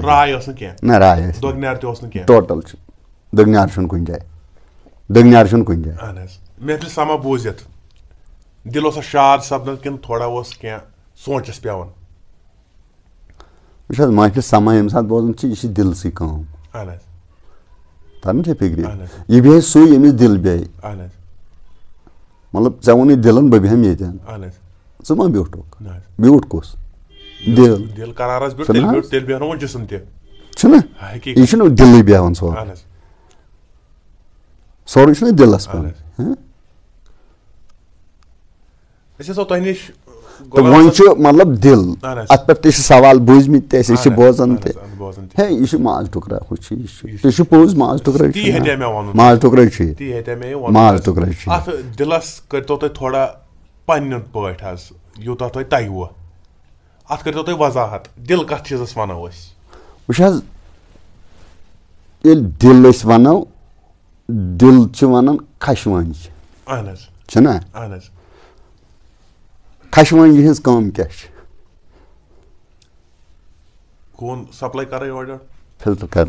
राय ना राय दगनार टोटल दगनार कुन जाए दगनार कुन जाए महफिल समा बोजित दिल शाद सपदन कि थोड़ा क्या सोचस पेवन महफिल समा ये सात बोजान यह दिल सी कम तरन फिक्र यह बह सू यमिस दिल बह मतलब ऐ वोन दिलन बह बेहम ये मा ब्यूठुक ब्यूठ कुस दिल करारस तेल बेहनो जिस्म तह यह दिल बेहान सोरे दिलस पे तुह नश तो वो मतलब दिल अत पे सवाल बूझमित बोजान हे यह माज टुकरा तुह पोज माज टुकरा माज टुकरा माज टुकरा दिलस करो तुम थोड़ा पन्न पे यूत तुम तगव अत करो तुम वजाहत दिल कत चीजस वनो ये दिल वनो दिल वन खशवंज ना खशवंज हज कम क्या खून सप्लाई कर फिल्टर कर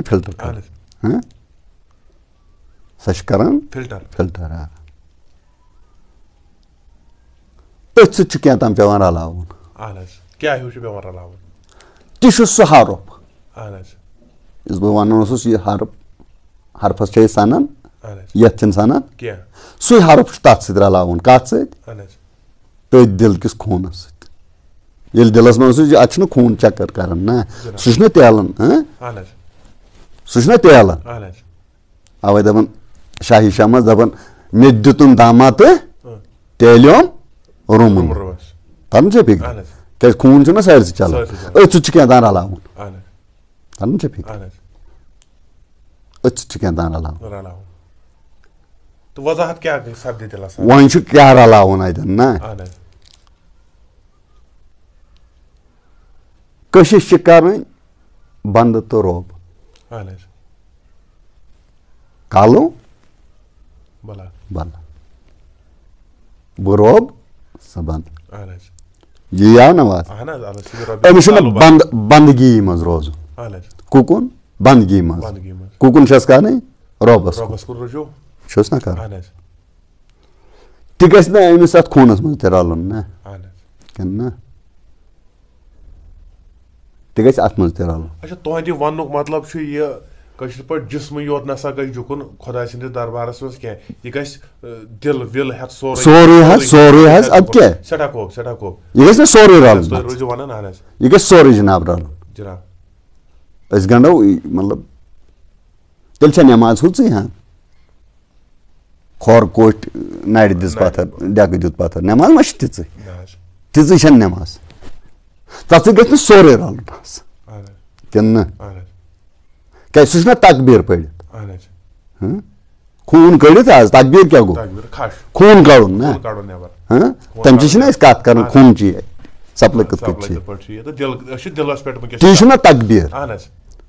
फिल्टर कर सह फिल्टर फिल्टर अथ सह क्या तम पे रलावन क्या पे रलावन तह सह हरफ इस बह वन यह हरफस सनान ये सनान सह हरफ तथ सत रलावन कत तथ दिल किस खूनस ये दिलस मज अत खून चक्कर कर ना सह तेलन सह तेलन अवे दपन शाही शमस दपन मे दुतुम दामा तो तेलियोम रुमुन तरन फिक्र क्या खून ना सारे चलान अथ क्या रलावन तरन फिक्र अथ क्या रलावन तो वजाहत क्या सपदि दिलस वन क्या रलावन अतन ना कशिश कर बंद तो रोब कालो भला भला बह रोब स बंद ये आव ना बात अमिस बंदगी मज रोज कुकुन बंदगी मज कुकुन कर रोबस छुस ना कर तह गि अमिस अत खूनस मज त रलन ना तह गि अत मज त रलन अच्छा तुहद वन मतलब यह कशर पे जिस्म योत नसा गई झुकुन खुदा सिंदिस दरबारस मज क्या यह दिल विल हेत सोरे अब क्या सेठा यह गि सोरे रलन रोजो वन यह गि सोरे जनाब रलन जनाब अस गंडो मतलब तेल नमाज हु हाँ खोर कोट नड़ दिस पत्थर डेक दुत पत्थर नमाज मा तिज नमाज तथ गि सोरे रलन किन क्या सह तकबीर पढ़ित खून कड़ित आज तकबीर क्या गो खून कड़न ना तम कत कर खून ची सपल कत ती तकबीर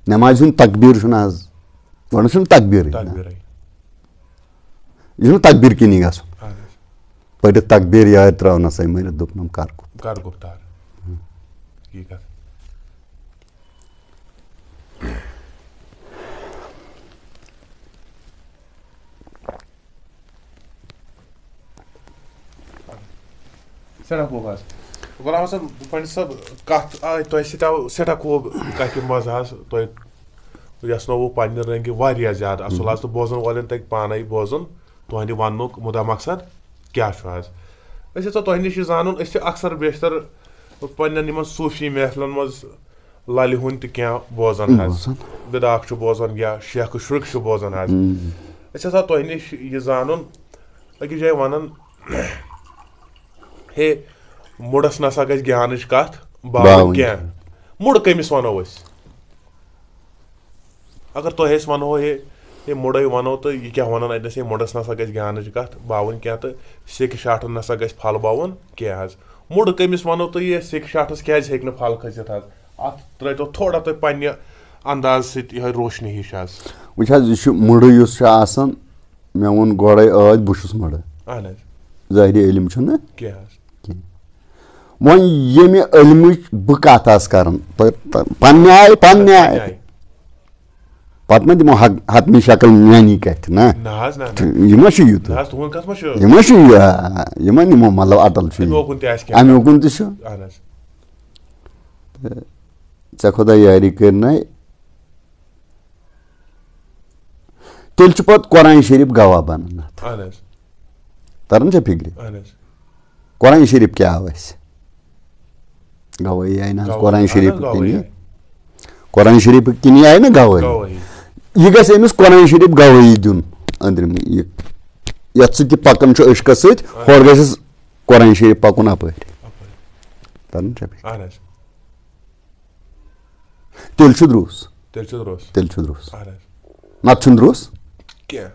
नमाज हूं तकबीर आज वन तकबीर यह तकबीर किनी ग पढ़ित तकबीर याद त्रा सा मरित दोपनम कर गुफ्तार सेठा खूब आज गुलाम हसन पंडित साहब कत आय तुह सो सेठा खूब कत मज यसनो पन्ने रंग वारिया ज्यादा असल आज तो बोजन वालन तक पाने बोजन तुहद वन मुदा मकसद क्या आज तो तुह नश जान अक्सर बेशतर पन्न सूफी महफिलन मज लल हुन क्या बोजन विदाक बोजन या शेख शुर्क बोजन आज तुह नश यह जान अकिस जाए वन हे मुड़स नसा गि ज्ञान कत बावन क्या मुड़ कमिस वनो अगर तुह वनो हे मुड़े वनो तो यह क्या वन अतनस मुड़स नसा गि ज्ञान कत बावन क्या तो सिक शाटन नसा गि फल बावन क्या मुड़ कमिस वनो तो यह सिक शाटस क्या हे फल खसित अत त्रो थोड़ा तुम पे अंदाज सह रोशनी हिश वो मुड़ मे वोन गोड़े बहुत मुड़ ज़ाहिरी इल्म क्या वन ये इल्म बह कत कर पन्ने आय पत दिमो हतमी शक्ल मानी कथ ना यह यूत यह निमो मतलब अटल अमे उकुन ते खुदा यारी करना तेल पत कुरान शरीफ गवाह बन तरन फिक्र कुरान शरीफ क्या आव गवाही आई ना कुरान शरीफ कुरान शरीफ किन आई ना गवाही यह गमिस कुरान शरीफ गवाही दिन अंदर ये सह पकन अशक सोर गस कुरान शरीफ पकुन अप तरन तेल द्रुस नत द्रुस क्या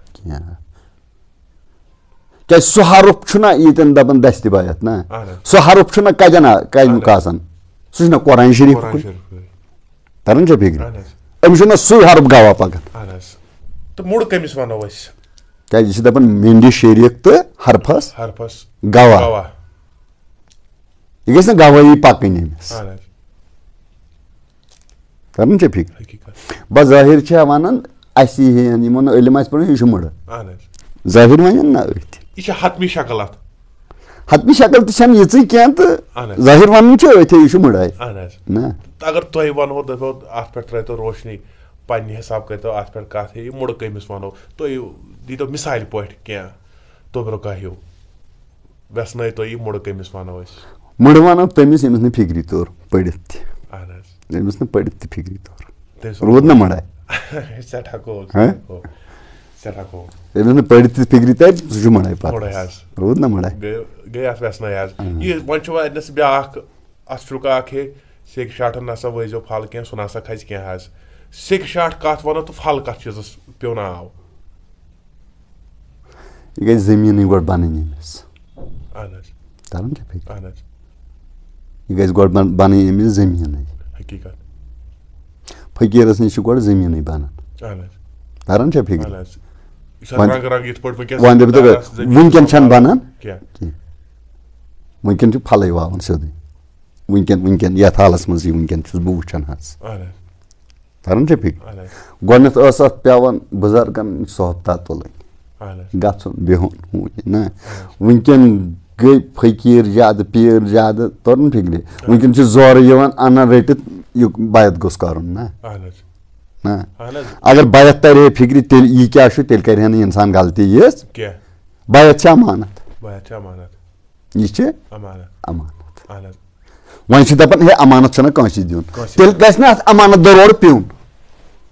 सह हरुफ यन दपान दस्तबायत ना सह हरुफ कमुक सह कुरान शरीफ तरन फिक्र अमिस सह हरुफ गवाह पकन तो मुड़ कमिस वनो क्या दपान मेंडी शरीक तो हरफस गवाह यह गि गवाही पकन अमिस तरन फिक्र बज़ाहिर वन अमन इलम पे यह मुड़ ज़ाहिर वन ना यह हतमी शक्ल हतमी शक्ल तो ये क्या तो ज़ाहिर वन यह मुड़ाई ना अगर तुह वनो दपो अत पे त्रो रोशनी पन्ने हिसाब कर अत पे कत यह मुड़ कमिस वनो तुह दीतो मिसाल पे क्या तोब्रुका हिू Vesnai to muड़ कमिस वनो मुड़ वनो तमिस यमिस ने फिक्री तौर पढ़ित यमिस ने पढ़ित फिक्री तौर रोद ना मड़ा यमिस ने पढ़ित फिक्री तौर सु मड़ा पास रोद ना मड़ा गए अस वेसनai ये वन छु अदनस ब्याख अस्ट्रुक आखे सेक शाटन नसा वजो फल के सु नसा खज के हाज सेक शाट कत वनो तो फल कत चीजस प्यो नाव ये गई जमीन गोड बनन यमिस तरन के फिक्र ये गई गोड बनन यमिस जमीन हकीकत फकीरस निश गोड जमीन बनन तरन के फिक्र रंग रंग इत पट वुनकन छन बनन वुनकन फल वावन सोदे वुनकन यथ हालस मज वुनकन छुस बह वुचन हज तरन के फिक्र गोडनथ पेवन बुजुर्गन सोहबता तुलन गन बिहुन ना वुनकन गई फकीर ज्यादा पीर ज्यादा तरन फिक्र वुनकन जोर अन रटित बैत गोस कर ना अगर बैत तरे फिक्र तेल यह क्या तेल कर इंसान गलती ये बैत अमानत यह अमानत वन दपान हे अमानत छना कंसी दिन तेल गस ना अमानत दर और प्यून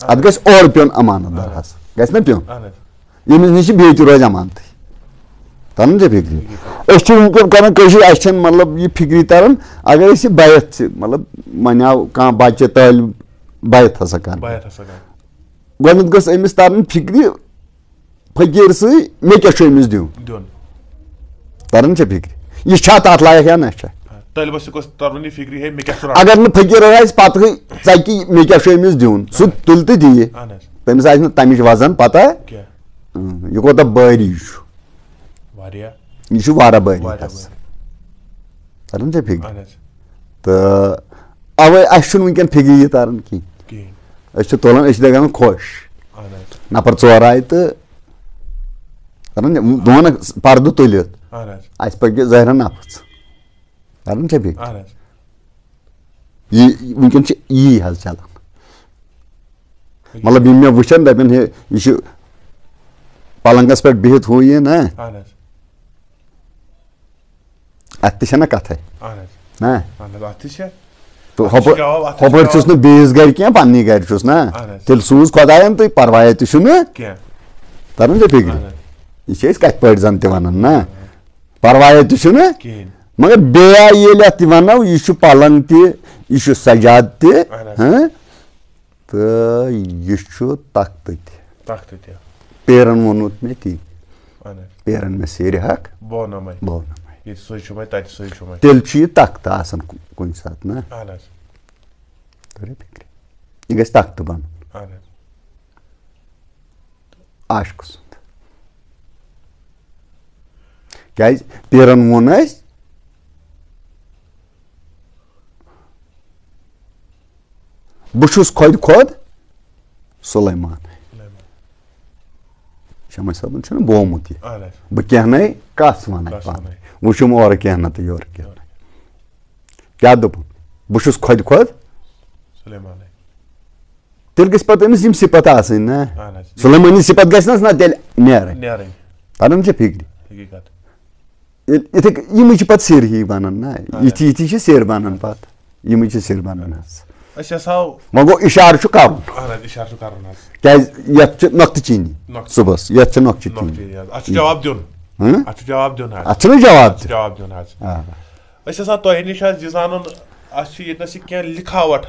अत गस और प्यून अमानत दर हस गस ना प्यून यमिस निश बेच रोज अमानत तरन जे फिक्र कर मतलब यह फिक्री तरन अगर बैत मतलब मनाव कह बच्चे तालिब बैत हसा कर गोडनथ गस अमिस तरन फिक्र फकीर से मे क्या अमिस दिन तरन जे फिक्र यह तथ लायक या ना अगर न फकीर पे चकी मे क्या अमिस दिन सह तुल तो दी तमिस तमिच वजन पता यह कोता भारी यह भारी तरन जे फिक्र तो अवे वुनकन फिक्र यह तरन कह तुलान दगान खुश नफर चोर आय तो दोन पर्द तुलित अस पक जहर नफस तरन जे फिक्र वुनकन यी हज चलान मतलब मे वुचन दपन हे यह पलंगस पे बिहित हु यह ना अत कथ ना तो हपर चुस न बेस गर क्या पन्नी गर चुस ना तेल सूज खुदायन तो परवाह तरन जे फिक्र यह कत पे जन तन ना परवाह तुन मगर बेया ये वनो यह पलंग तह सजाद तो यह तख्त पेरन वोनुत मे ती पेरन मे सेर हक तेल तख्त आसान कुन सात ना फिक्र यह गस तख्त बन आशक सुंद क्या पेरन वोन बहुस खोद खोद सुलेमान शमा सबन बोमुत बह कहन कस वन वुचम और कहना तो योर कहना क्या दोपन बहुस खोद खोद तेल गस पे अमिस सिपत आसन ना सुलेमानी सिपत गस ना तेल नेर तरन जे फिक्र इथे यम पे सिर ही बनन ना ये सिर बनन पे यम सिर बनन वो गो इशार कर क्या नक्त चीनी सुबह ये नक्त चीनी जवाब दिन जवाब तुह निश यह जान कह लिखावट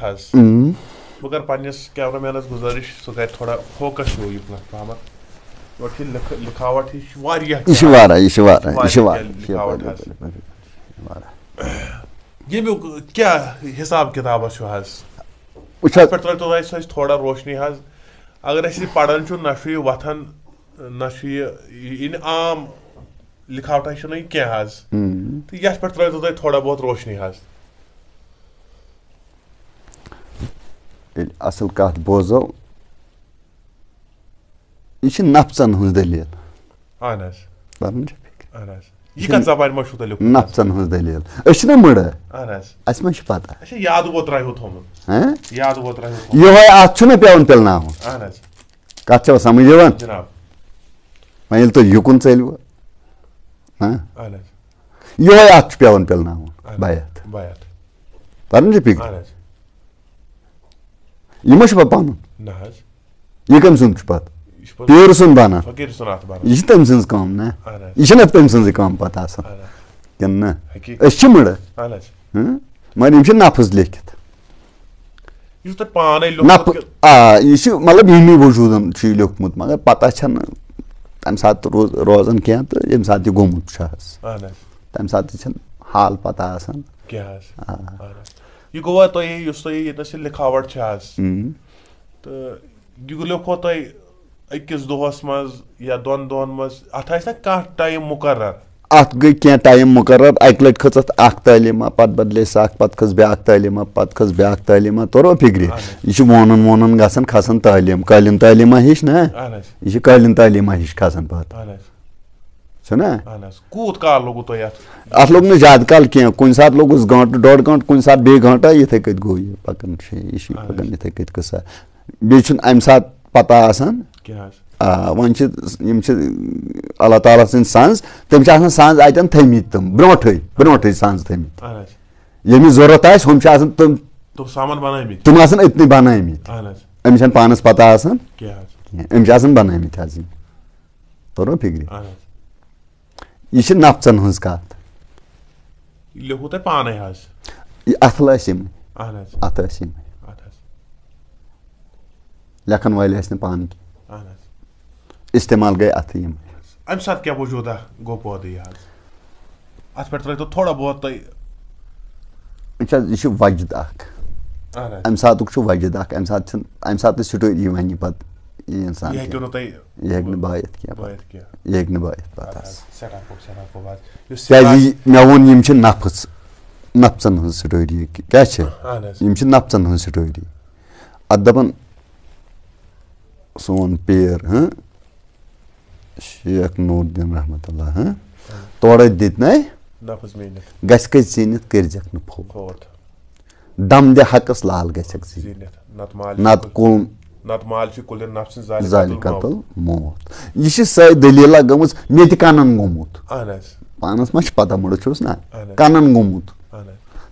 बह कर पन्निस कैमरामैनस गुजारिश सह कर थोड़ा फोकस हो पहम लिखावट यमुक क्या हिसाब किताब पे थोड़ा रोशनी अगर पढ़ान ना वथन ना इन आम लिखावटा क्या तो ये पे थोड़ा बहुत रोशनी असल कत बोजो यह नफ्सन हज दलील नफ्सन हज दलील मुड़ अस मा पता याद वो ये अत पेवन पिलना कत समझ वन वह तुम युकुन चलो ये अत पेवन पिलनावन बैत तरन फिक्र यह पन यह कम सुन पत पीर सुन बना यह तम सज कम ना यह तम सज कम पत किन मुड़ मगर यह नफ्स लिखित मतलब यमी वजूदन लिखमुत मगर पता तम सात रोजान कह तो ये सात यह गोमुत तम सात हाल पता यह गो तुस लिखावट तो यह लिखो तुम अकिस दोहस मज या दोन दोहन मज अत ना कह टाइम मुकर्रर अत गई क्या टाइम मुकर्रर अक लट खच अत तालीमा पत बदले पत खस ब्या तालीमा पत खस ब्या तालीमा तोरो फिक्र यह वोनन वोनन गसन खसन तालीम कालीन तालीमा हिश ना यह कालीन तालीमा हिश खसन पत ना कूत काल लोगो तो अत लोग ज्यादा काल क्या कुन सात लोगुस घंट डोड़ घंट कुन सात बे घंटा इथे कत गो यह पकन पकन इथे कत कसा बे अम सात पता आसान वन अल्लाह ताला सद सज तम सज अतन थमित तम ब्रोटे सज थमित यमि जरूरत हम तम तम अतनी बनामित अमिस पानस पता अमिस बनामित तोर फिक्र यह नफ्सन हज कत अथ अत लेखन वाले पान इस्तेमाल गए अथ अम सात क्या वजूदा गो पौधे अत पे तो थोड़ा बहुत यह वजद अम सात वजद अम सात स्टोरी वन पे इंसान यह बायत यह मे वो नफ्स नफ्सन हज स्टोरी क्या नफ्सन हज स्टोरी अत दपन सोन पीर शेख नूरुद्दीन रहमतुल्लाह तोड़ दित गनित करजक फोत दम दे हकस लाल गत कुल कतल मौत यह सही दलीला गम मे तन गोमुत पानस मा पता मुड़ छुस ना कनन गोमुत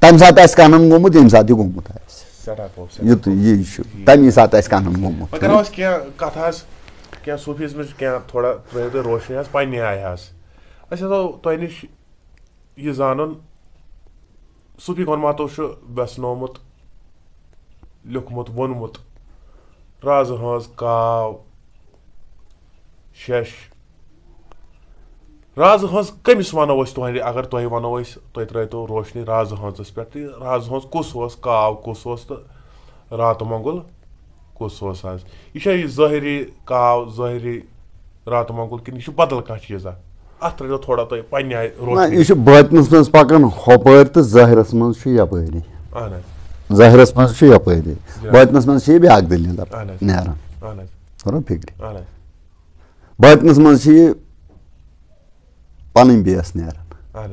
तम सात कनन गोमुत ये सात गोमुत तमी सात कनन गोमुत क्या सूफीस में क्या थोड़ा तो रोशनी पे आय तुह नश यह जान सूफी गनमातो बेसनोमुत लिखमुत वोनमुत राज हज काव शश राज हज कमिस वनो तुहद अगर तुह वनो तुह त्रो रोशनी राज हजस पे राज हज कुस काव कुस तो रात मंगुल कुस यह ज़ाहिरी काव ज़ाहिरी रात मंगुल कि यह बदल कह चीज़ अत रो थोड़ा तुम पे यह बातनस मज पकान हपर तो ज़ाहिरस मज यपरी ज़ाहिरस मज यपरी बातनस मज ब्या दलील नारान तोर फिक्र बातनस मज पन बेस नारान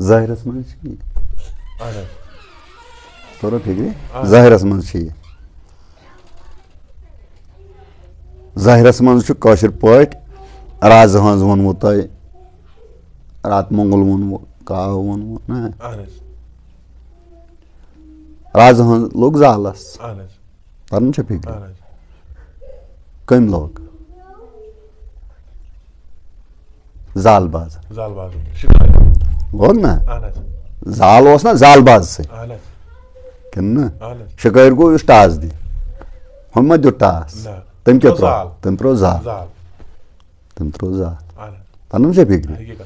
ज़ाहिरस मज तोर फिक्र ज़ाहिरस मज ज़ाहिरस मज पे राज हज वोनमु तुह रात मंगल वोनमु काव वोनमु ना राज हज लोग जालस तरन फिक्र कम लोग जालबाज लोग ना जाल ना जालबाज से शिकार गो टास दी हम दि टास तम क्या तम त्रो जाल तम त्रो जाल तन फिक्र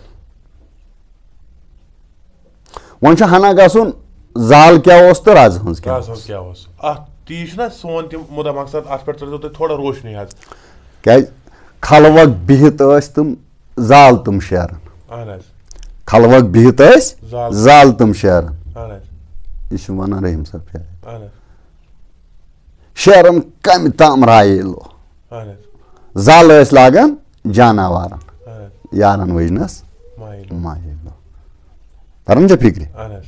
वन हना गसन जाल क्या तो राज हज क्या ती ना सोन तम मुदा मकसद अत पे तुम थोड़ा रोशनी क्या खलवक बिहित तम जाल तम शेरन खलवक बिहित जाल तम शेरन यह वन रहीम साहब शेरन कम तम राय लो जाल लागन जानवारन यारन वजनस माहिल तरन फिक्र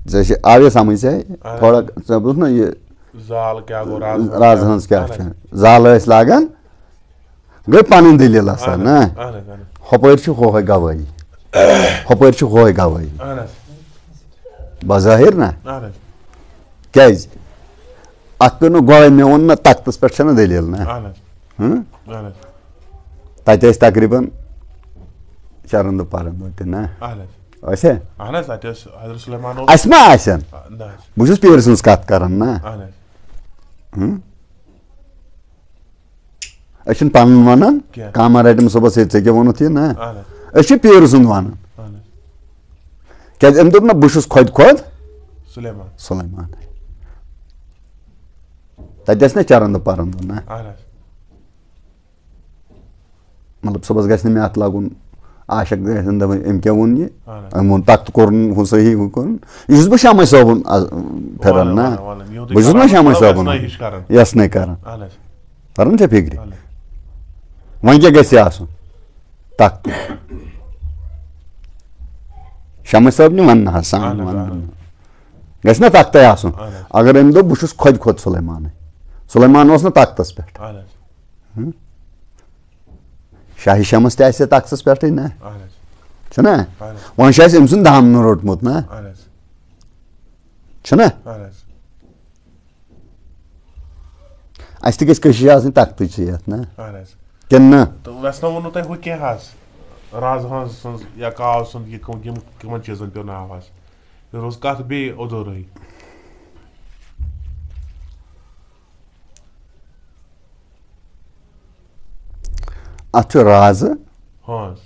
जैसे आगे समझ से थोड़ा ना ये जाल क्या गो राज हंस क्या जाल लागन गई पन दलील ना हपर हो गवाही हपर होय गवाही बज़ाहिर ना क्या अत पे गवाही मे वो ना तख्तस पे दलील ना तत तकरीबन चरंद परंद ना बहुत पीर सज कत कर ना पन वन कम रटम सुबह ये वोनुत यह ना पीर सद वन क्या दोप ना बहुत खोद खोद सुलेमान तत ना चरंद परंद ना मतलब सुबह गि मे अत लगुन आशक अम क्या वोन ये वो तख्त कोर सही वो कोर यह बह शामा सोबन फिरन ना बहुत ना शामा सोबन यस न कर फिक्र वन क्या गि तख्त शामा सोब वन सान वन गि ना तख्त अगर अम दोप बहुत खोद खोद सुलेमान ना तख्तस पे शाही शमस तख्तस पे ना वन अम सुन दाम रोटमुत ना अस तक तख्त ना कि ना वो तुम हु क्या राज हंस या काव सुन कम चीजन पे नाव रोज कत बे अधूर अत राज हंस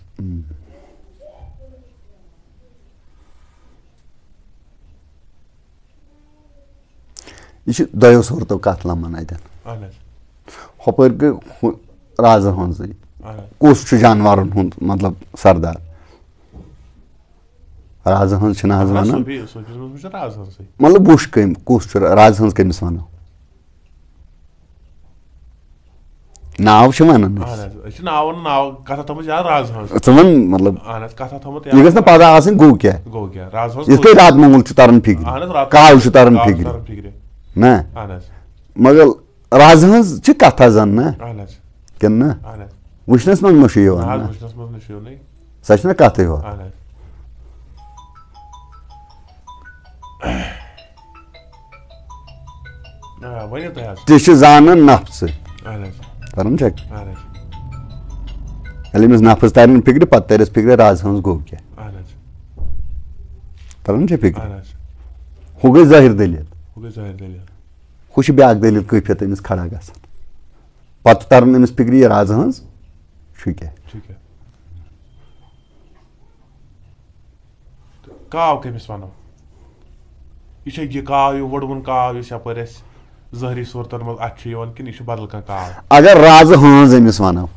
यह दो सूरतो कत लमन अतन हपर गई राज हंस कुस जानवर हुंद मतलब सरदार राज हंस वन मतलब बुश कम कुस राज हंस कमिस वनो नाव वन वन मतलब यह गि पता गो क्या इत रात मंगल तरन फिक्र काव तरन फिक्र ना मगर राज हंस कथा जन ना कि ना वुचनस मन नुश सह कत ती जान नफ्स नफ्स तर फिक्र पे तरस फिक्र राज हंस गो क्या तरन फिक्र हु गई जाहिर दलील हु ब्या दलील कैफियत अमिस खड़ा ग पत तरन अमिस फिक्र यह राज हंस क्या काव कमिस वनो यह काव यह वोडवन काव यपर जहरी सूरतन मज अत कि बदल कह काव अगर राज हंस अमिस वनो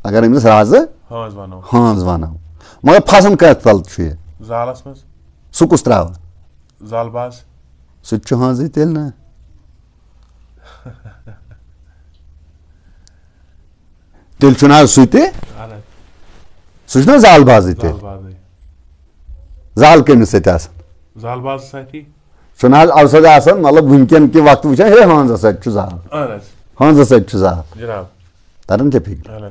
अगर अमिस राज हंस वनो मगर फसन कत तल जालस मज सह कुस त्रावान जालबाज सह हंस तेल ना तेल सह जालबाज जाल कमिस जालबाज सही सह अवसद मतलब वनकन कि वक्त वो हे हंस जाल हंस जाल तरन फिक्र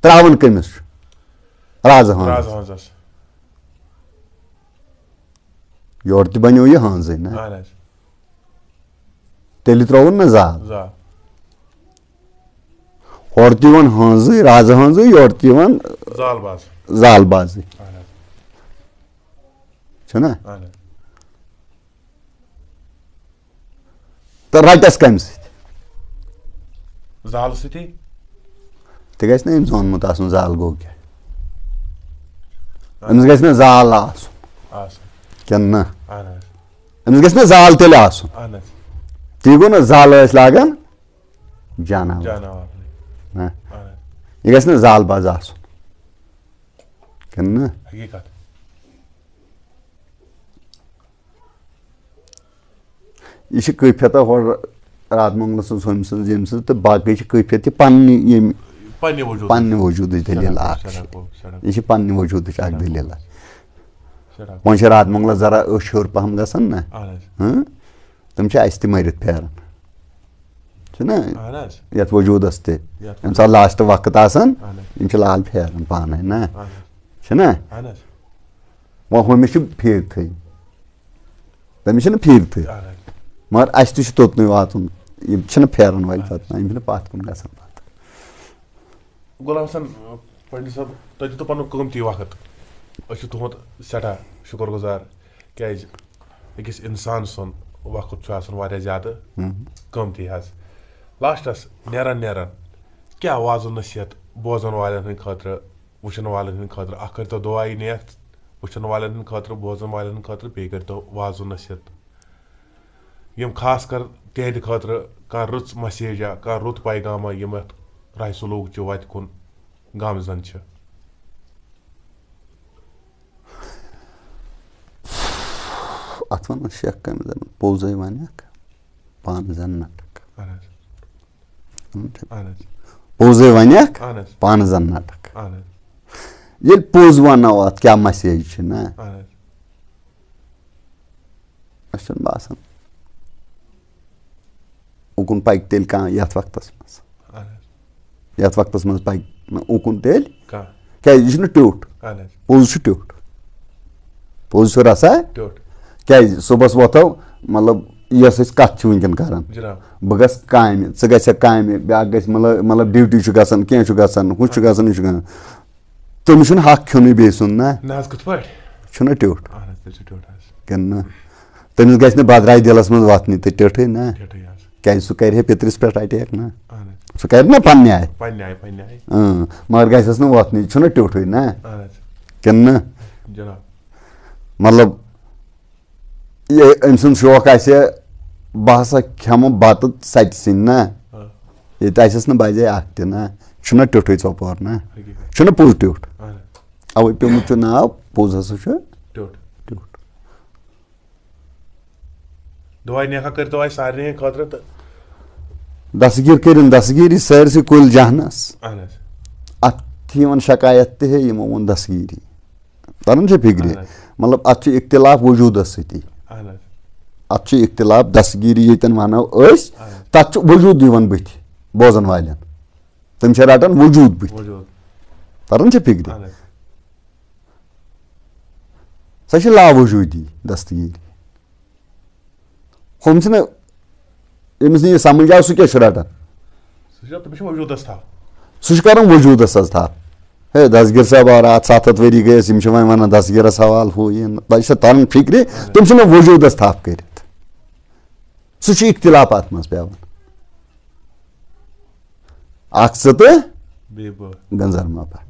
त्रावन कमिस राज हंस योर बनो यह हंस ना तेल त्रोन ना जाल और हंस राज हंस योर जालबाज ना तो रटस कम जाल सी तो गि ना ओनमुत जाल गो क्या अमिस गि ना जाल कि ना अमिस गि ना जाल तेल ती गो ना जाल लागान जानवर यह गि ना जालबाज कि ना यह कैफियत रात मंगल सोम तो बाकी कैफियत पन्ने वजूद दलील यह पन्ने वजूद दलील वो रात मंगल जरा हर पहम गसान ना तम अस मरित फेरान ना ये वजूदस तम लास्ट वक्त लाल फेरान पान ना छना वो हमें फेर थी तमिस फेर मगर अस तोतन वातन फेरन वाल पे पत कुन ग गुलाम हसन पंडित साहब तुम दितु पन कीमती वक्त तुंद सठा शुक्र गुजार क्या अकिस इंसान सुन वक्त ज्यादा कीमती लास्टस नेरान नेरान क्या वाज नसीहत बोजन वाले खतर वुचन वाले खतर करो दुआई नियत वुचन वाले खतर बोजन वाले खतर बे करो वाज नसीहत यम खास कर तेहद खतर कह रुच मैसेज कह रुत पैगामा यम राय सलूक चो वत कुन गामजन अत वन शेख कम पोजे वन पान जन नाटक पोजे वन पान जन नाटक ये पोज वनो अत क्या मैसेज ना बासान उकुन पक तेल कह ये वक्तस मज पक उकुन तेल क्या ट्यूट पोज ट्यूट पोज रसा क्या सुबह वोथो मतलब यस कत वनकन करान बह गस काम ग काम ब्या मतलब ड्यूटी कह गु तमिस हक खुन बे सुन ना ट्यूट कन तमिस गि बदराय दिलस मज वतन तो टिठ ना क्या सह कर पितरस पे अटैक ना सह कर ना पन्ने आय मगर गस वतन ट्यूट ना कन मतलब ये अम सुन शौक बह हसा खेम बत सत सिन ना ये बजे अत ना ट्यूट चौपोर ना पोज ट्यूट अवे पेमुत नाव पोज हसा ट्यूट दुआई नेखा कर सारे खतर दस्तगीर कर दस्तगीरी सारसे कुल जहनस अत शिकायत ते यमो वो दस्तगीरी तरन फिक्र मतलब अत इख्तिलाफ वजूद सती अत इख्तिलाफ दस्तगीरी ये वनो तथ वजूद दिवन बुथ बोजन वाल तम रटान वजूद बुथ तरन फिक्र सह लावजूदी दस्तगीरी हम यमिस ये समझ आव सह क्या रटान सह कर वजूदस थप है दस्तगीर साहब और 7 वरी गयस वन दस्तगीरस हवाल हू यह तरन फिक्र तम वजूदस थप कर सह इख्तिलाफ अत मज पे तो गंजर मापा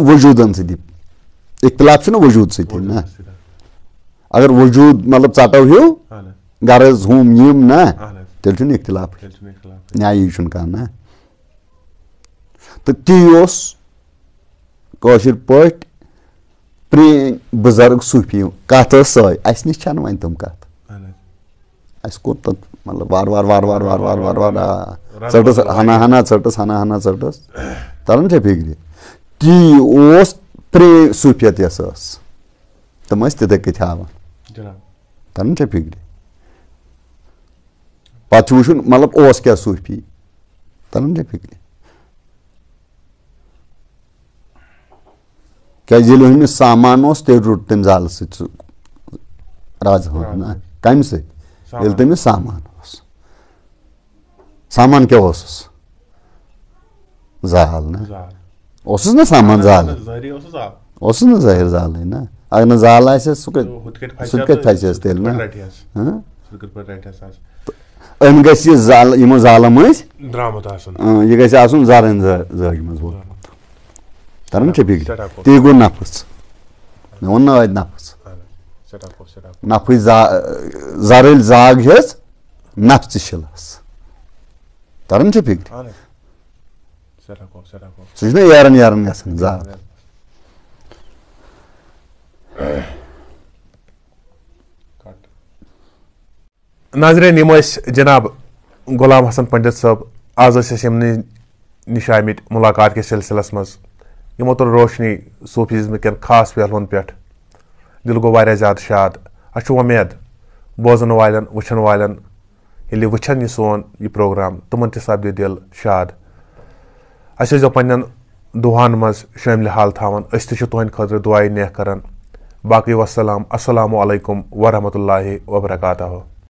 वजूदन सदी इख्तिलाफ वजूद सती ना अगर वजूद मतलब चटो हूँ गरज हम यम ना तेल इख्तिलाफ न्यायी कह ना तो ती कौशिर पट प्रेन बुजुर्ग सूफी कत सय अस नश वन तम कत अस कोर मतलब वार वार वार वार वार वार वार वार चटस हना हना चटस हना हना चटस तरन फिक्र ती प्रे सूफियत यस तम तिथे कथ हावान तरन फिक्र पत वुचन मतलब क्या सूफी तरन फिक्र क्या हमिस सामान तेल रुट तम जाल राज ना कम तमिस सामान क्या जाल ना सामान जाल ना जाहिर जाल ना अगर न जाल सह फस तेल ना अम गो जाल मज यह गन जरन जज मज तरन फिक्र ती गो नफस मे वो ना नफस नफस जरल जाग हेस नफस शिलस तरन फिक्र सह यारन यारन गसन जाग नाजरीन यम जनाब गुलाम हसन पंडित साहब आज निश आमित मुलाकात के सिलसिलस मज यमो तुल रोशनी सूफीज़म कन खास पहलुन पे दिल गो वारिया ज़्यादा शाद अस उम्मीद बोजन वालन वुचन वालन ये वुचन यह सोन यह प्रोग्राम तुमन त सपद दिल शाद अस पन्न दुआन मज शामिल हाल थावन अस तु तुहंद खतर दुआई नेक करन बाकी वस्सलाम अस्सलामु अलैकुम वरहमतुल्लाहि वबरकातुहू।